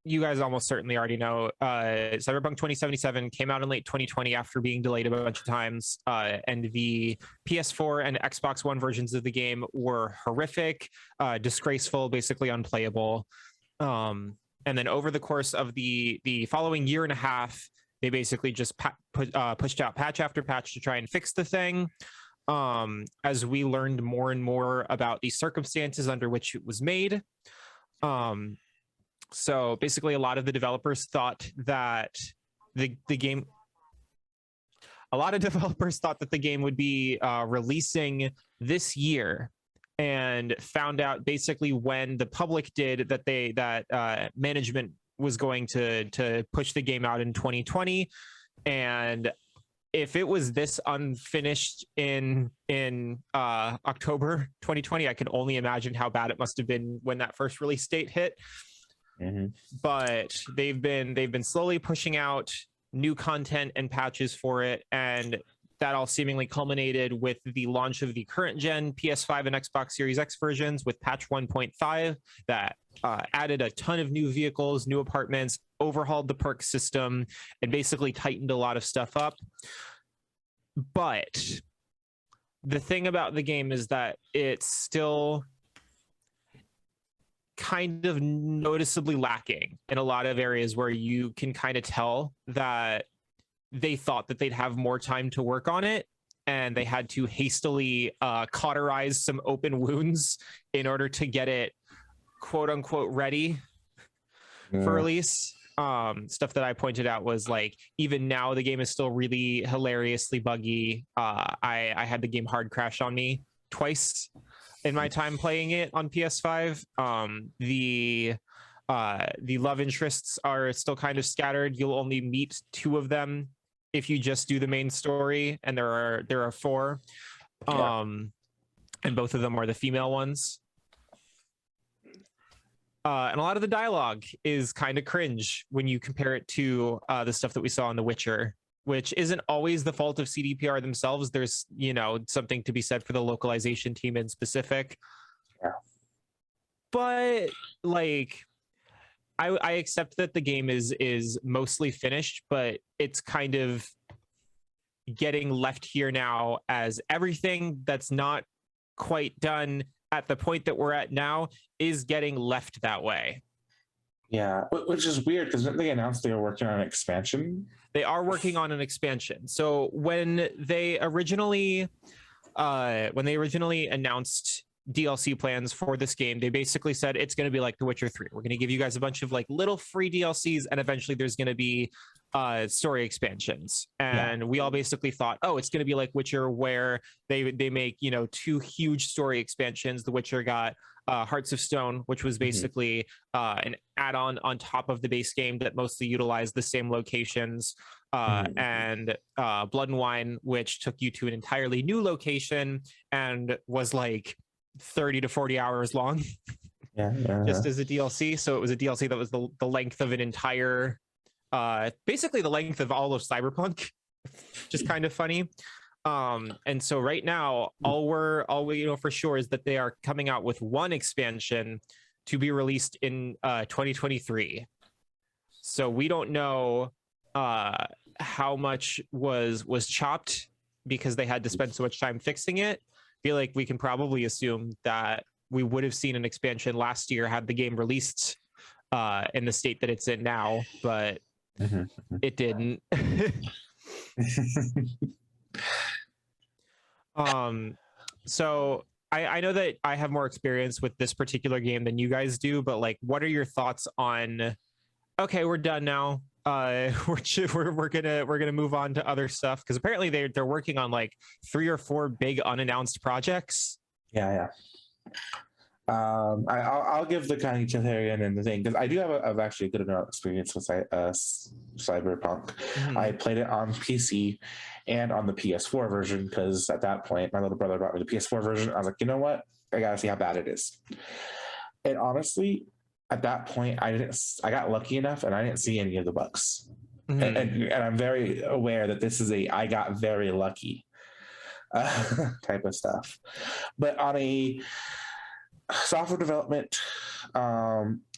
you guys almost certainly already know Cyberpunk 2077 came out in late 2020 after being delayed a bunch of times, and the PS4 and Xbox One versions of the game were horrific, disgraceful, basically unplayable. And then over the course of the following year and a half, they basically just pushed out patch after patch to try and fix the thing. As we learned more and more about the circumstances under which it was made. So basically, a lot of the developers thought that the game would be releasing this year, and found out basically when the public did that management was going to push the game out in 2020. And if it was this unfinished in October 2020, I can only imagine how bad it must have been when that first release date hit. Mm-hmm. But they've been slowly pushing out new content and patches for it, and that all seemingly culminated with the launch of the current gen PS5 and Xbox Series X versions with patch 1.5 that added a ton of new vehicles, new apartments, overhauled the perk system, and basically tightened a lot of stuff up. But the thing about the game is that it's still kind of noticeably lacking in a lot of areas where you can kind of tell that they thought that they'd have more time to work on it, and they had to hastily cauterize some open wounds in order to get it quote unquote ready for release. Stuff that I pointed out was like, even now the game is still really hilariously buggy. I had the game hard crash on me twice in my time playing it on PS5. The love interests are still kind of scattered. You'll only meet 2 of them if you just do the main story, and there are 4. And both of them are the female ones. And a lot of the dialogue is kind of cringe when you compare it to the stuff that we saw in The Witcher, which isn't always the fault of CDPR themselves. There's, something to be said for the localization team in specific. Yeah. But like, I accept that the game is mostly finished, but it's kind of getting left here now as everything that's not quite done at the point that we're at now is getting left that way. Yeah, which is weird because didn't they announce they were working on an expansion? They are working on an expansion. So when they originally announced DLC plans for this game, they basically said it's going to be like The Witcher 3. We're going to give you guys a bunch of like little free DLCs, and eventually there's going to be story expansions. And we all basically thought, oh, it's going to be like Witcher, where they make 2 huge story expansions. The Witcher got Hearts of Stone, which was basically an add-on on top of the base game that mostly utilized the same locations, and Blood and Wine, which took you to an entirely new location and was like 30 to 40 hours long. Just as a DLC. So it was a DLC that was the length of an entire, basically the length of all of Cyberpunk. Just kind of funny. And so right now, all we know for sure is that they are coming out with 1 expansion to be released in 2023. So we don't know how much was chopped because they had to spend so much time fixing it. I feel like we can probably assume that we would have seen an expansion last year had the game released in the state that it's in now, but it didn't. So I know that I have more experience with this particular game than you guys do, but like, what are your thoughts on? Okay, we're done now. We're gonna move on to other stuff because apparently they're working on like 3 or 4 big unannounced projects. Yeah. I'll give the kind of utilitarian and the thing because I do have actually a good enough experience with Cyberpunk. Mhm. I played it on PC and on the PS4 version because at that point my little brother brought me the PS4 version. I was like, you know what? I gotta see how bad it is. And honestly, at that point, I got lucky enough and I didn't see any of the bugs. Mhm. And I'm very aware that this is I got very lucky type of stuff. But on a software development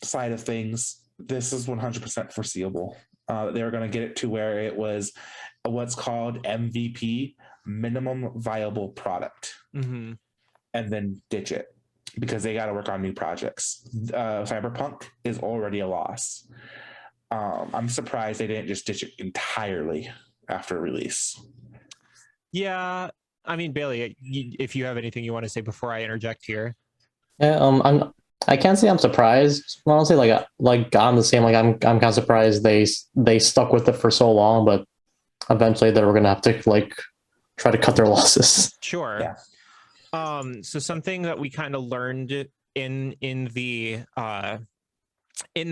side of things, this is 100% foreseeable. They were going to get it to where it was what's called MVP, minimum viable product, Mhm. and then ditch it because they got to work on new projects. Cyberpunk is already a loss. I'm surprised they didn't just ditch it entirely after release. Yeah, I mean, Bailey, if you have anything you want to say before I interject here. Yeah, I can't say I'm surprised. Honestly, like I'm the same. Like I'm kind of surprised they stuck with it for so long, but eventually they were gonna have to like try to cut their losses. Sure. Yeah. So something that we kind of learned in the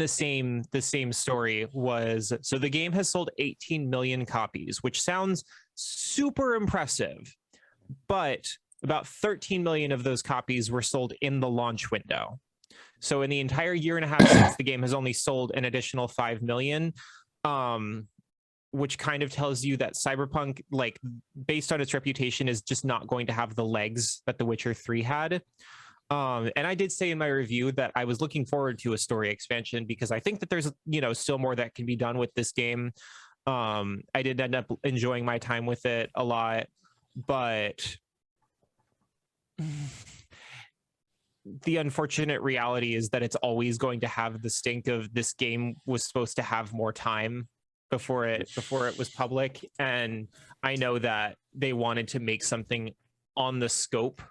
same story was, so the game has sold 18 million copies, which sounds super impressive, but about 13 million of those copies were sold in the launch window. So in the entire year and a half since, the game has only sold an additional 5 million, which kind of tells you that Cyberpunk, like based on its reputation, is just not going to have the legs that The Witcher 3 had. And I did say in my review that I was looking forward to a story expansion because I think that there's, still more that can be done with this game. I did end up enjoying my time with it a lot, but the unfortunate reality is that it's always going to have the stink of this game was supposed to have more time before it was public. And I know that they wanted to make something on the scope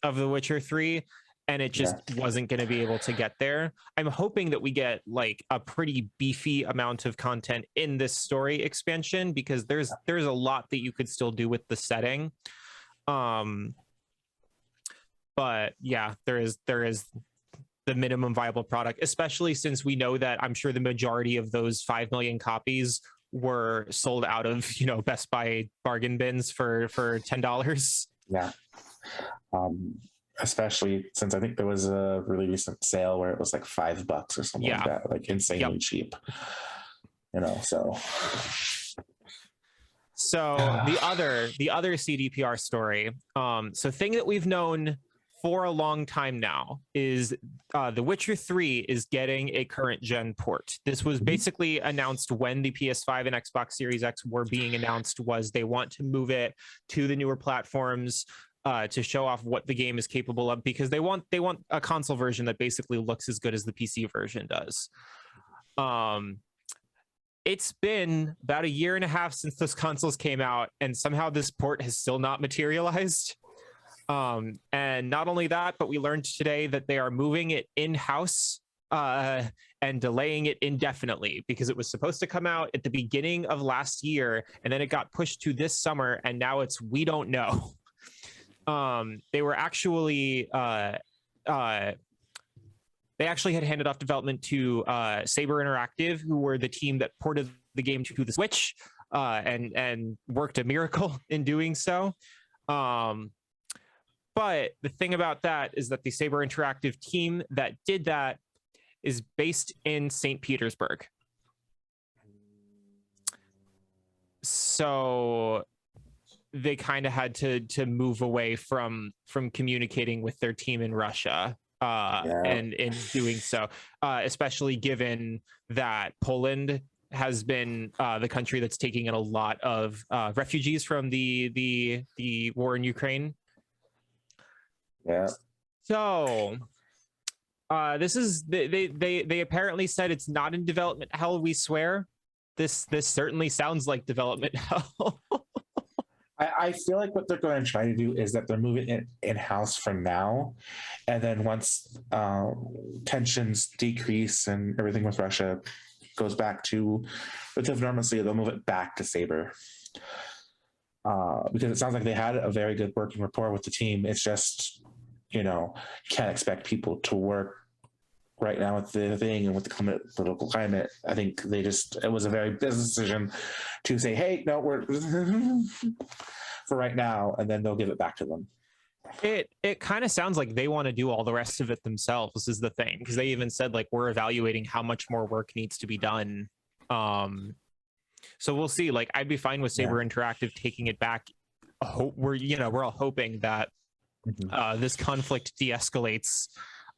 of The Witcher 3, and it just wasn't going to be able to get there. I'm hoping that we get like a pretty beefy amount of content in this story expansion because there's a lot that you could still do with the setting. But yeah, there is the minimum viable product, especially since we know that I'm sure the majority of those 5 million copies were sold out of, Best Buy bargain bins for $10. Yeah. Especially since I think there was a really recent sale where it was like $5 or something like that, like insanely cheap. So the other CDPR story, so thing that we've known for a long time now is The Witcher 3 is getting a current gen port. This was basically announced when the PS5 and Xbox Series X were being announced, was they want to move it to the newer platforms to show off what the game is capable of, because they want a console version that basically looks as good as the PC version does. It's been about a year and a half since those consoles came out, and somehow this port has still not materialized. And not only that, but we learned today that they are moving it in-house and delaying it indefinitely because it was supposed to come out at the beginning of last year, and then it got pushed to this summer, and now it's we don't know. They were actually they actually had handed off development to Saber Interactive, who were the team that ported the game to the Switch and worked a miracle in doing so. But the thing about that is that the Saber Interactive team that did that is based in St. Petersburg. So they kind of had to move away from communicating with their team in Russia. And in doing so, especially given that Poland has been the country that's taking in a lot of refugees from the war in Ukraine. Yeah. So this is they apparently said it's not in development hell, we swear. This certainly sounds like development hell. I feel like what they're going to try to do is that they're moving it in-house for now, and then once tensions decrease and everything with Russia goes back to relative normalcy, they'll move it back to Saber. Because it sounds like they had a very good working rapport with the team. It's just, can't expect people to work right now with the thing and with the political climate. I think it was a very business decision to say, hey, no, we're for right now, and then they'll give it back to them. It kind of sounds like they want to do all the rest of it themselves is the thing, because they even said like we're evaluating how much more work needs to be done. So we'll see. Like I'd be fine with Saber Interactive taking it back. We're all hoping that this conflict de-escalates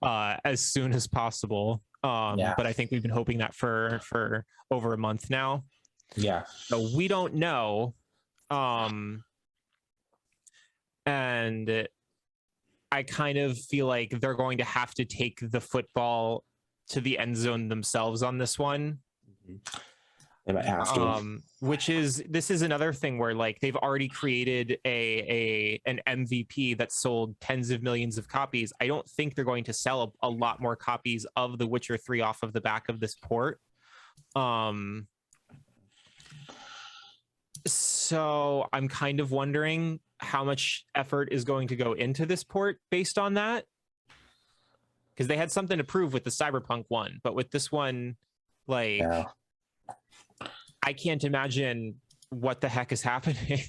as soon as possible. But I think we've been hoping that for over a month now. Yeah. So we don't know. And I kind of feel like they're going to have to take the football to the end zone themselves on this one. They might have to. This is another thing where like they've already created an MVP that sold tens of millions of copies. I don't think they're going to sell a lot more copies of The Witcher 3 off of the back of this port. So I'm kind of wondering how much effort is going to go into this port based on that, because they had something to prove with the Cyberpunk one, but with this one, like I can't imagine what the heck is happening.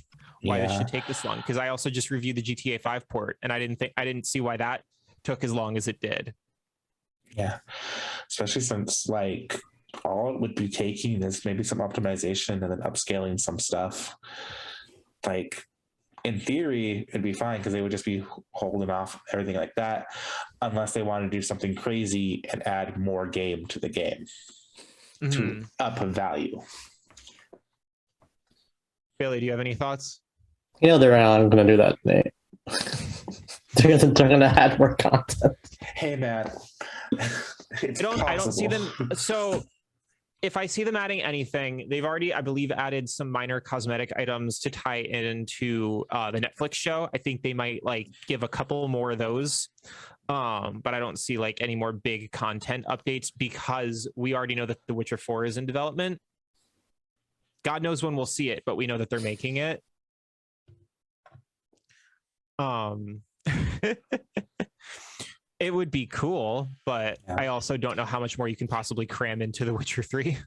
Why this should take this long, because I also just reviewed the GTA 5 port and I didn't see why that took as long as it did. Yeah, especially since like all it would be taking is maybe some optimization and then upscaling some stuff. Like in theory, it'd be fine because they would just be holding off everything like that, unless they want to do something crazy and add more game to the game to up a value. Bailey, do you have any thoughts? They're not going to do that. They're going to add more content. Hey, man. I don't see them. So if I see them adding anything, they've already, I believe, added some minor cosmetic items to tie into the Netflix show. I think they might like give a couple more of those. But I don't see like any more big content updates because we already know that The Witcher 4 is in development. God knows when we'll see it, but we know that they're making it. It would be cool, but I also don't know how much more you can possibly cram into The Witcher 3.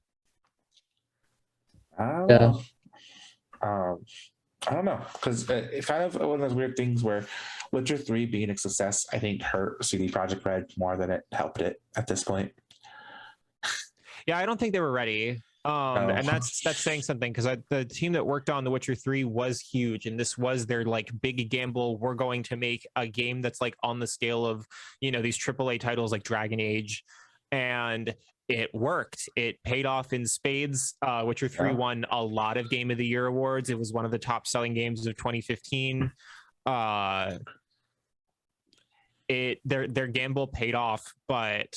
I don't know, because it kind of one of those weird things where Witcher 3 being a success, I think hurt CD Projekt Red more than it helped it at this point. Yeah, I don't think they were ready. And that's saying something, because the team that worked on The Witcher 3 was huge, and this was their like big gamble. We're going to make a game that's like on the scale of these AAA titles like Dragon Age, and it worked. It paid off in spades. Witcher 3 won a lot of Game of the Year awards. It was one of the top selling games of 2015. Their gamble paid off, but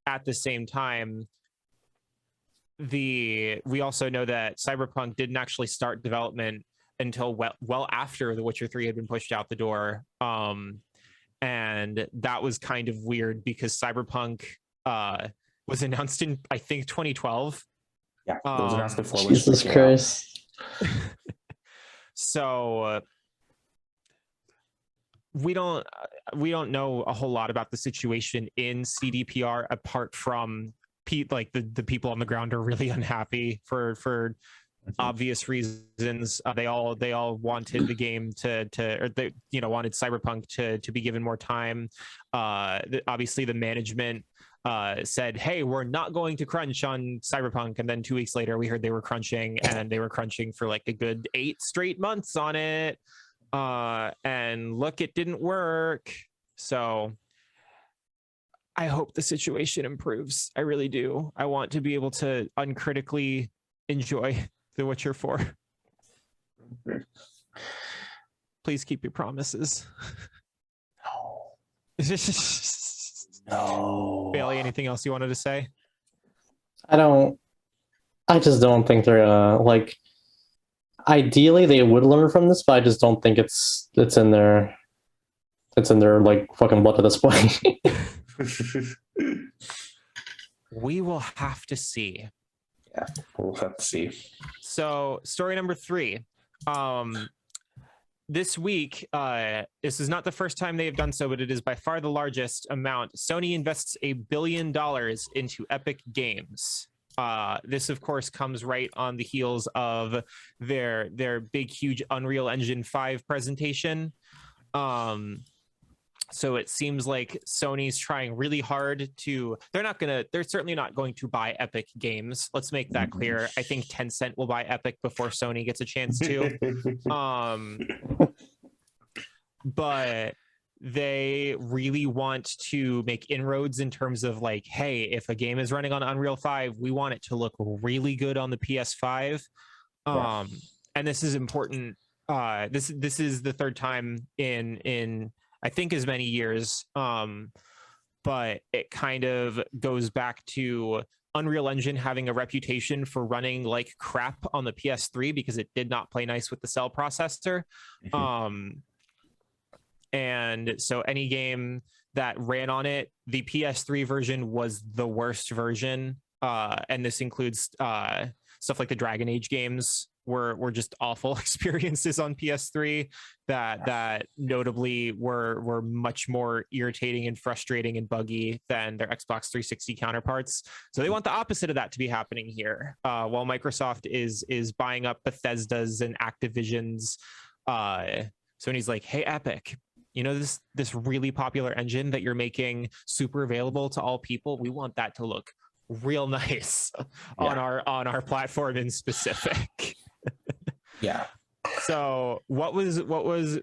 at the same time, we also know that Cyberpunk didn't actually start development until well after The Witcher 3 had been pushed out the door. And that was kind of weird because Cyberpunk was announced in, I think, 2012. Yeah, it was announced before. Jesus Christ. So we don't know a whole lot about the situation in CDPR apart from like the people on the ground are really unhappy for obvious reasons. They all wanted the game wanted Cyberpunk to be given more time. Obviously the management said, hey, we're not going to crunch on Cyberpunk, and then 2 weeks later we heard they were crunching, and they were crunching for like a good 8 straight months on it, and look, it didn't work. So I hope the situation improves. I really do. I want to be able to uncritically enjoy The Witcher 4. Please keep your promises. No. Bailey, anything else you wanted to say? I just don't think they're gonna ideally they would learn from this, but I just don't think it's in their like fucking blood at this point. We will have to see. Yeah, we'll have to see. So, story number 3. This week, this is not the first time they have done so, but it is by far the largest amount. Sony invests $1 billion into Epic Games. This, of course, comes right on the heels of their big, huge Unreal Engine 5 presentation. So it seems like Sony's trying really hard to. They're certainly not going to buy Epic Games. Let's make that clear. I think Tencent will buy Epic before Sony gets a chance to. But they really want to make inroads in terms of like, hey, if a game is running on Unreal 5, we want it to look really good on the PS5. And this is important. This is the third time in I think as many years, but it kind of goes back to Unreal Engine having a reputation for running like crap on the PS3 because it did not play nice with the cell processor. And so any game that ran on it, the PS3 version was the worst version. And this includes stuff like the Dragon Age games were just awful experiences on PS3 that notably were much more irritating and frustrating and buggy than their Xbox 360 counterparts. So they want the opposite of that to be happening here. While Microsoft is buying up Bethesda's and Activision's, Sony's like, hey, Epic, you know, this really popular engine that you're making super available to all people, we want that to look real nice on our platform in specific. Yeah. So what was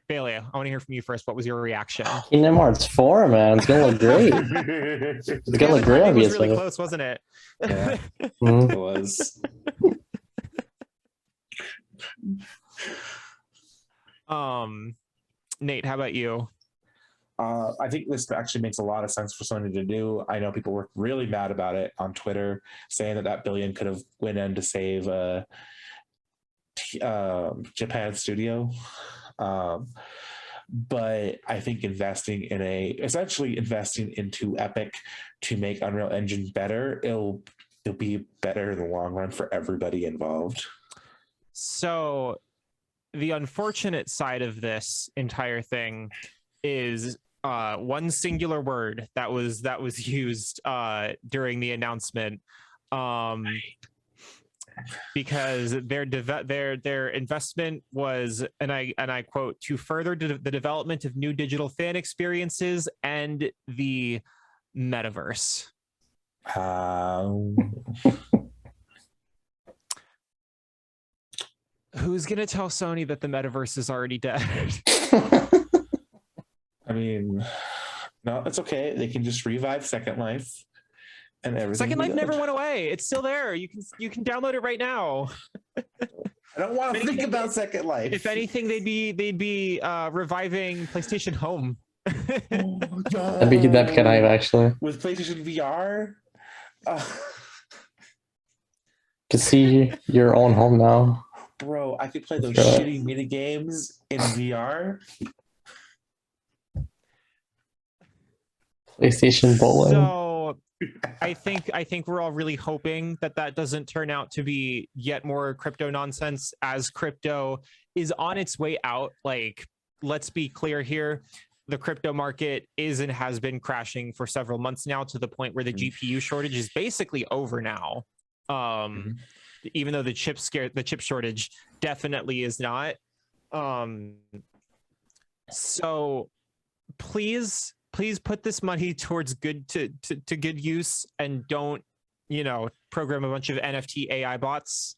Bailey? I want to hear from you first. What was your reaction? Kingdom Hearts 4, man, it's gonna look great. It's gonna look great. It was really close, wasn't it? Yeah, it was. Nate, how about you? I think this actually makes a lot of sense for Sony to do. I know people were really mad about it on Twitter, saying that billion could have went in to save Japan Studio. But I think investing into Epic to make Unreal Engine better, it'll be better in the long run for everybody involved. So the unfortunate side of this entire thing is one singular word that was used during the announcement, because their investment was, and I quote, to further the development of new digital fan experiences and the metaverse. Who's gonna tell Sony that the metaverse is already dead? I mean, no, it's okay. They can just revive Second Life, and everything. Second Life never went away. It's still there. You can download it right now. I don't want to think about Second Life. If anything, they'd be reviving PlayStation Home. That'd be nice, actually. With PlayStation VR, to see your own home now. Bro, I could play those shitty mini games in VR. PlayStation bowling. So I think we're all really hoping that doesn't turn out to be yet more crypto nonsense, as crypto is on its way out. Like, let's be clear here. The crypto market is and has been crashing for several months now, to the point where the GPU shortage is basically over now. Even though the chip shortage definitely is not. So please put this money towards good to good use, and don't, program a bunch of NFT AI bots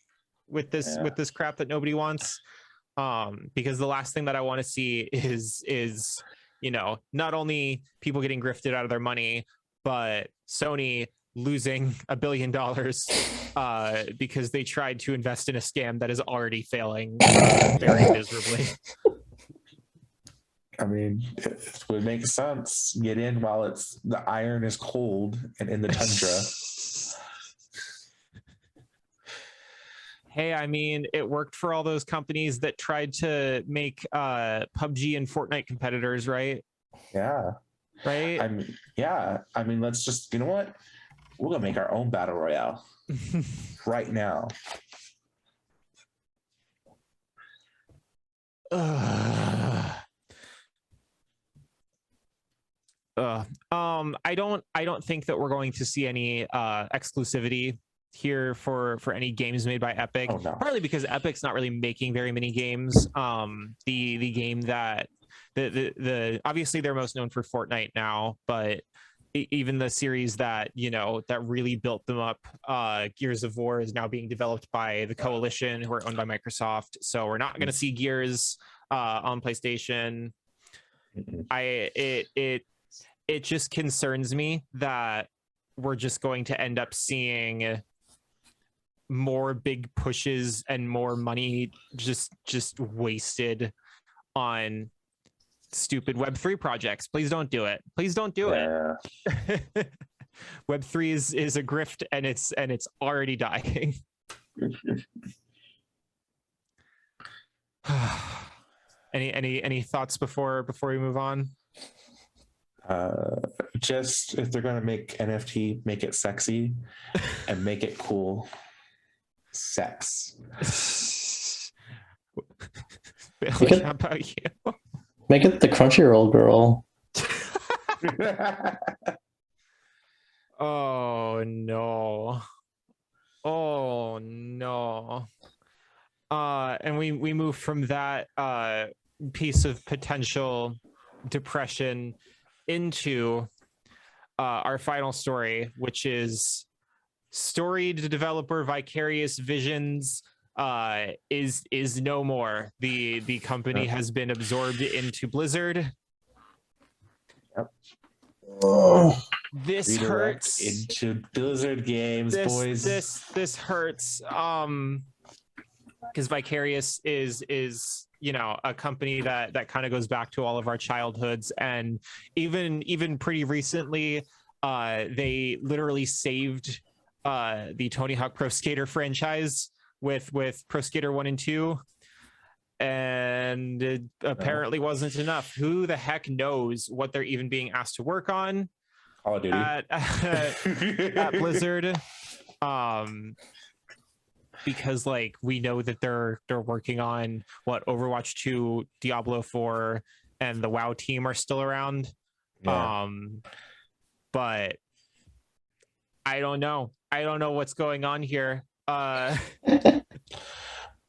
with this crap that nobody wants. Because the last thing that I want to see is not only people getting grifted out of their money, but Sony losing $1 billion because they tried to invest in a scam that is already failing very miserably. I mean, it would make sense. Get in while the iron is cold and in the tundra. Hey, I mean, it worked for all those companies that tried to make PUBG and Fortnite competitors, right? Yeah. Right? I mean, let's just, you know what? We're gonna make our own battle royale right now. I don't think that we're going to see any exclusivity here for any games made by Epic. Oh, no. Partly because Epic's not really making very many games. The game that the obviously they're most known for Fortnite now, but even the series that that really built them up, Gears of War, is now being developed by the Coalition, who are owned by Microsoft. So we're not going to see Gears on PlayStation. It just concerns me that we're just going to end up seeing more big pushes and more money just wasted on stupid Web3 projects. Please don't do it. Please don't do it. Web3 is a grift, and it's already dying. Any thoughts before we move on? Just if they're gonna make NFT, make it sexy and make it cool. Sex. Billy, how about you? Make it the Crunchyroll girl. Oh no. Oh no. And we move from that piece of potential depression into our final story, which is storied developer Vicarious Visions is no more. The company has been absorbed into Blizzard. Yep. Oh. This Redirect hurts. into Blizzard games, boys. This hurts. Because Vicarious is a company that kind of goes back to all of our childhoods, and even pretty recently, they literally saved the Tony Hawk Pro Skater franchise with Pro Skater 1 and 2, and it apparently wasn't enough. Who the heck knows what they're even being asked to work on Call of Duty at Blizzard, because like we know that they're working on what Overwatch 2, Diablo 4, and the WoW team are still around. Yeah. But I don't know what's going on here.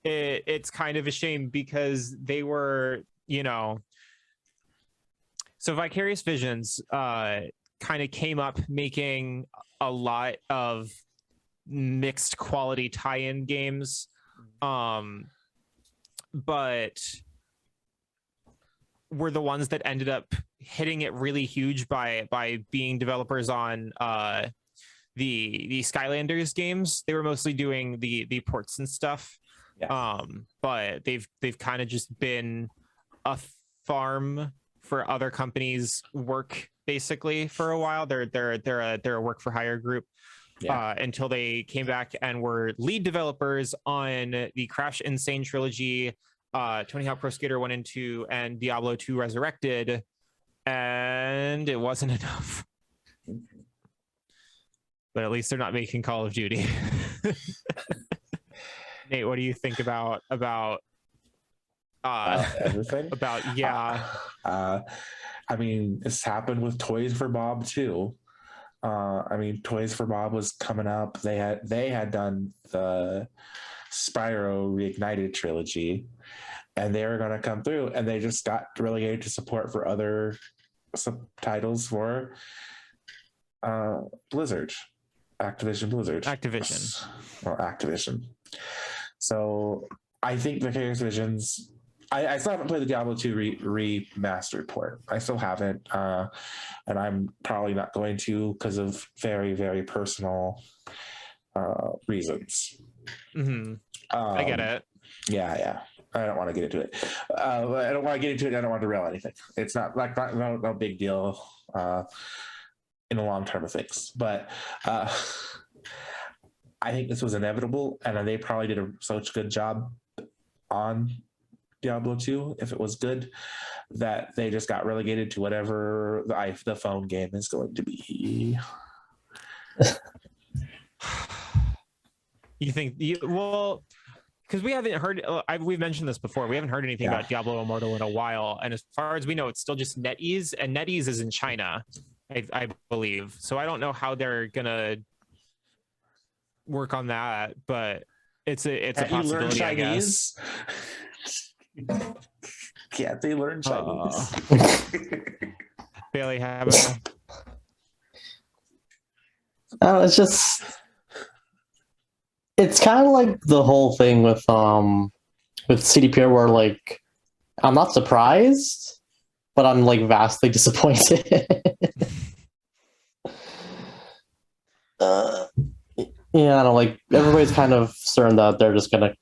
It's kind of a shame, because they were, so Vicarious Visions kind of came up making a lot of mixed quality tie-in games, but were the ones that ended up hitting it really huge by being developers on the Skylanders games. They were mostly doing the ports and stuff. Yeah. But they've kind of just been a farm for other companies' work basically for a while. They're a work for hire group. Yeah. Until they came back and were lead developers on the Crash Insane trilogy, Tony Hawk Pro Skater 1 and 2, and Diablo 2 Resurrected, and it wasn't enough. But at least they're not making Call of Duty. Nate, what do you think about everything? I mean, it's happened with Toys for Bob too. I mean, Toys for Bob was coming up. They had done the Spyro Reignited trilogy, and they were going to come through, and they just got relegated to support for other subtitles for Blizzard, Activision Blizzard. Activision. So I think Vicarious Visions. I still haven't played the Diablo 2 remastered port. I still haven't, and I'm probably not going to because of very, very personal reasons. Mm-hmm. I get it. Yeah. I don't want to get into it. I don't want to get into it. I don't want to derail anything. It's not no big deal in the long term of things. But I think this was inevitable, and they probably did such a good job on Diablo 2, if it was good, that they just got relegated to whatever the phone game is going to be. You think well, because we haven't heard, we've mentioned this before, we haven't heard anything about Diablo Immortal in a while, and as far as we know, it's still just NetEase, and NetEase is in China, I believe. So I don't know how they're gonna work on that, but it's a possibility, I guess. Can't they learn Chinese? Bailey, have a... It's just, it's kind of like the whole thing with CDPR, where like I'm not surprised, but I'm like vastly disappointed. Yeah, I don't like, everybody's kind of certain that they're just gonna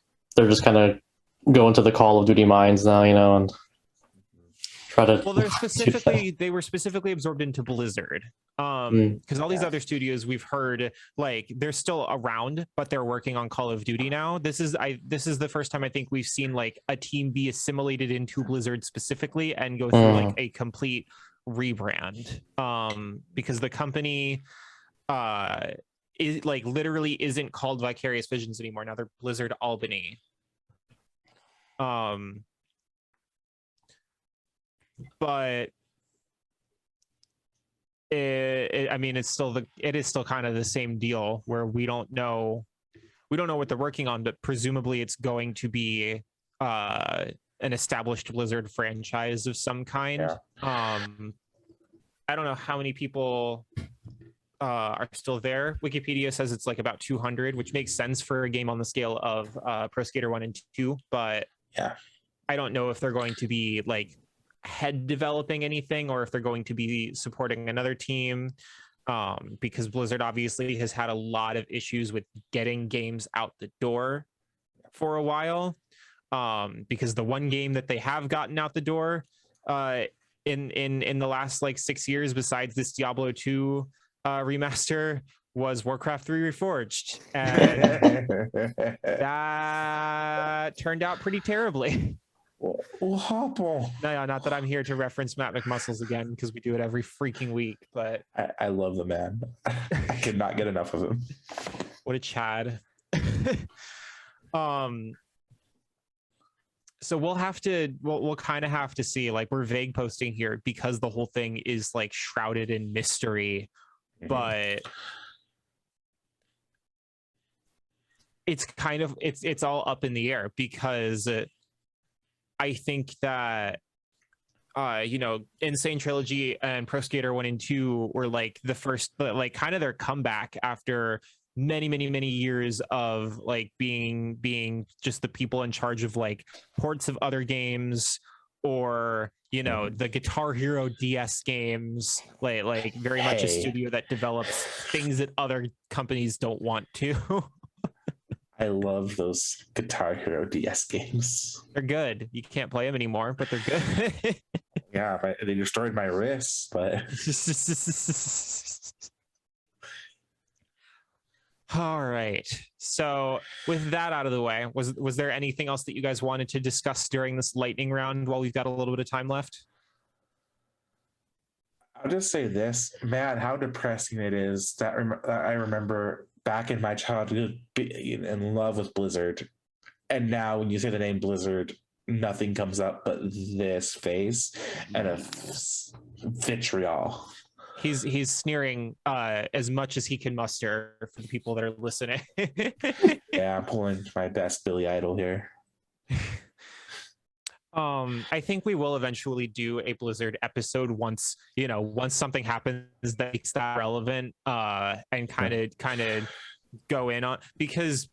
go into the Call of Duty mines now, you know, and try to. Well, they were specifically absorbed into Blizzard, because all these other studios we've heard, like, they're still around, but they're working on Call of Duty now. This is the first time I think we've seen like a team be assimilated into Blizzard specifically and go through like a complete rebrand, because the company is like literally isn't called Vicarious Visions anymore. Now they're Blizzard Albany. But I mean, it is still kind of the same deal where we don't know what they're working on, but presumably it's going to be an established Blizzard franchise of some kind. I don't know how many people are still there. Wikipedia says it's like about 200, which makes sense for a game on the scale of Pro Skater 1 and 2, but I don't know if they're going to be like head developing anything or if they're going to be supporting another team, because Blizzard obviously has had a lot of issues with getting games out the door for a while, because the one game that they have gotten out the door in the last like 6 years, besides this Diablo 2 remaster, was Warcraft 3 Reforged, and that turned out pretty terribly. No, not that I'm here to reference Matt McMuscles again, because we do it every freaking week, but I love the man. I cannot get enough of him. What a Chad. So we'll kind of have to see, like, we're vague posting here because the whole thing is like shrouded in mystery, but it's kind of it's all up in the air, because I think that Insane Trilogy and Pro Skater 1 and 2 were like the first, like, kind of their comeback after many years of like being just the people in charge of like ports of other games, or the Guitar Hero DS games, like very much a studio that develops things that other companies don't want to. I love those Guitar Hero DS games. They're good. You can't play them anymore, but they're good. Yeah, they destroyed my wrists, but all right. So with that out of the way, was there anything else that you guys wanted to discuss during this lightning round while we've got a little bit of time left? I'll just say this, man, how depressing it is that I remember back in my childhood being in love with Blizzard, and now when you say the name Blizzard, nothing comes up but this face and a vitriol. He's sneering as much as he can muster for the people that are listening. Yeah, I'm pulling my best Billy Idol here. I think we will eventually do a Blizzard episode once something happens that makes that relevant, and kind of go in on, because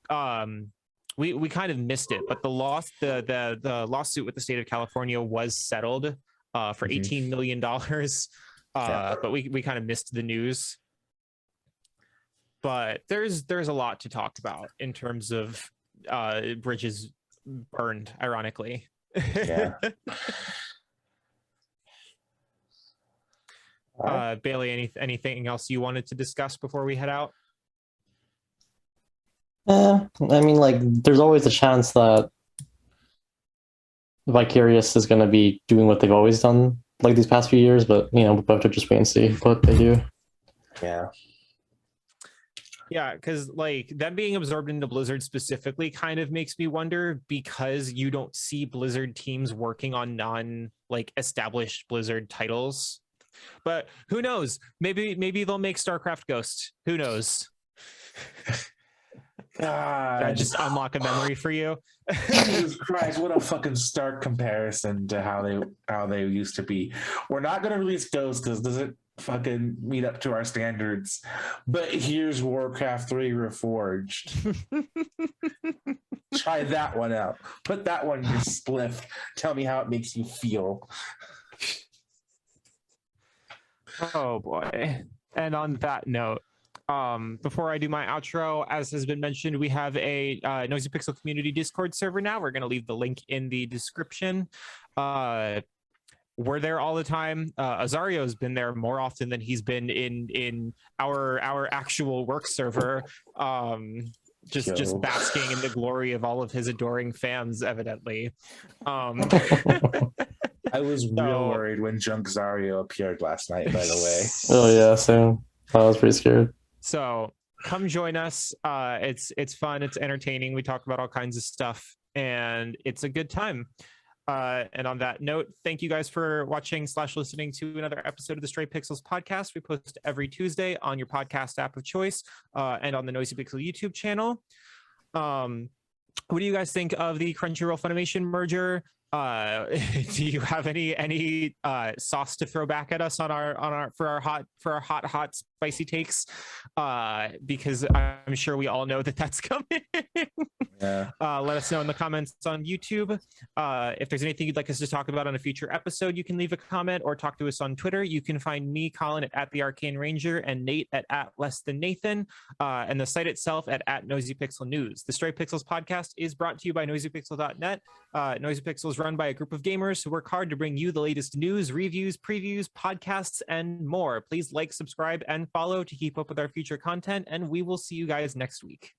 we kind of missed it, but the lawsuit with the state of California was settled for $18 million, but we kind of missed the news. But there's a lot to talk about in terms of bridges burned, ironically. Yeah. Bailey, anything else you wanted to discuss before we head out? I mean, like, there's always a chance that Vicarious is going to be doing what they've always done, like these past few years. But we'll have to just wait and see what they do. Yeah. Yeah, because like them being absorbed into Blizzard specifically kind of makes me wonder, because you don't see Blizzard teams working on like established Blizzard titles. But who knows? Maybe they'll make Starcraft Ghost. Who knows? God. Did I just unlock a memory for you? Jesus Christ, what a fucking stark comparison to how they used to be. We're not gonna release Ghost because it doesn't fucking meet up to our standards. But here's Warcraft 3 Reforged. Try that one out. Put that one in your spliff. Tell me how it makes you feel. Oh boy. And on that note, before I do my outro, as has been mentioned, we have a Noisy Pixel community Discord server now. We're going to leave the link in the description. We're there all the time. Azario's been there more often than he's been in our actual work server. Just basking in the glory of all of his adoring fans, evidently. I was real worried when Junk Zario appeared last night, by the way. Oh yeah, same. I was pretty scared. So come join us. It's fun. It's entertaining. We talk about all kinds of stuff, and it's a good time. And on that note, thank you guys for watching / listening to another episode of the Stray Pixels podcast. We post every Tuesday on your podcast app of choice and on the Noisy Pixel YouTube channel. What do you guys think of the Crunchyroll Funimation merger? Do you have any sauce to throw back at us on our hot spicy takes? Because I'm sure we all know that's coming. Yeah. Let us know in the comments on YouTube. If there's anything you'd like us to talk about on a future episode, you can leave a comment or talk to us on Twitter. You can find me, Colin, at the Arcane Ranger, and Nate at less than Nathan, and the site itself at Noisy Pixel News. The Stray Pixels podcast is brought to you by NoisyPixel.net. Noisy Pixel is run by a group of gamers who work hard to bring you the latest news, reviews, previews, podcasts, and more. Please like, subscribe, and follow to keep up with our future content, and we will see you guys next week.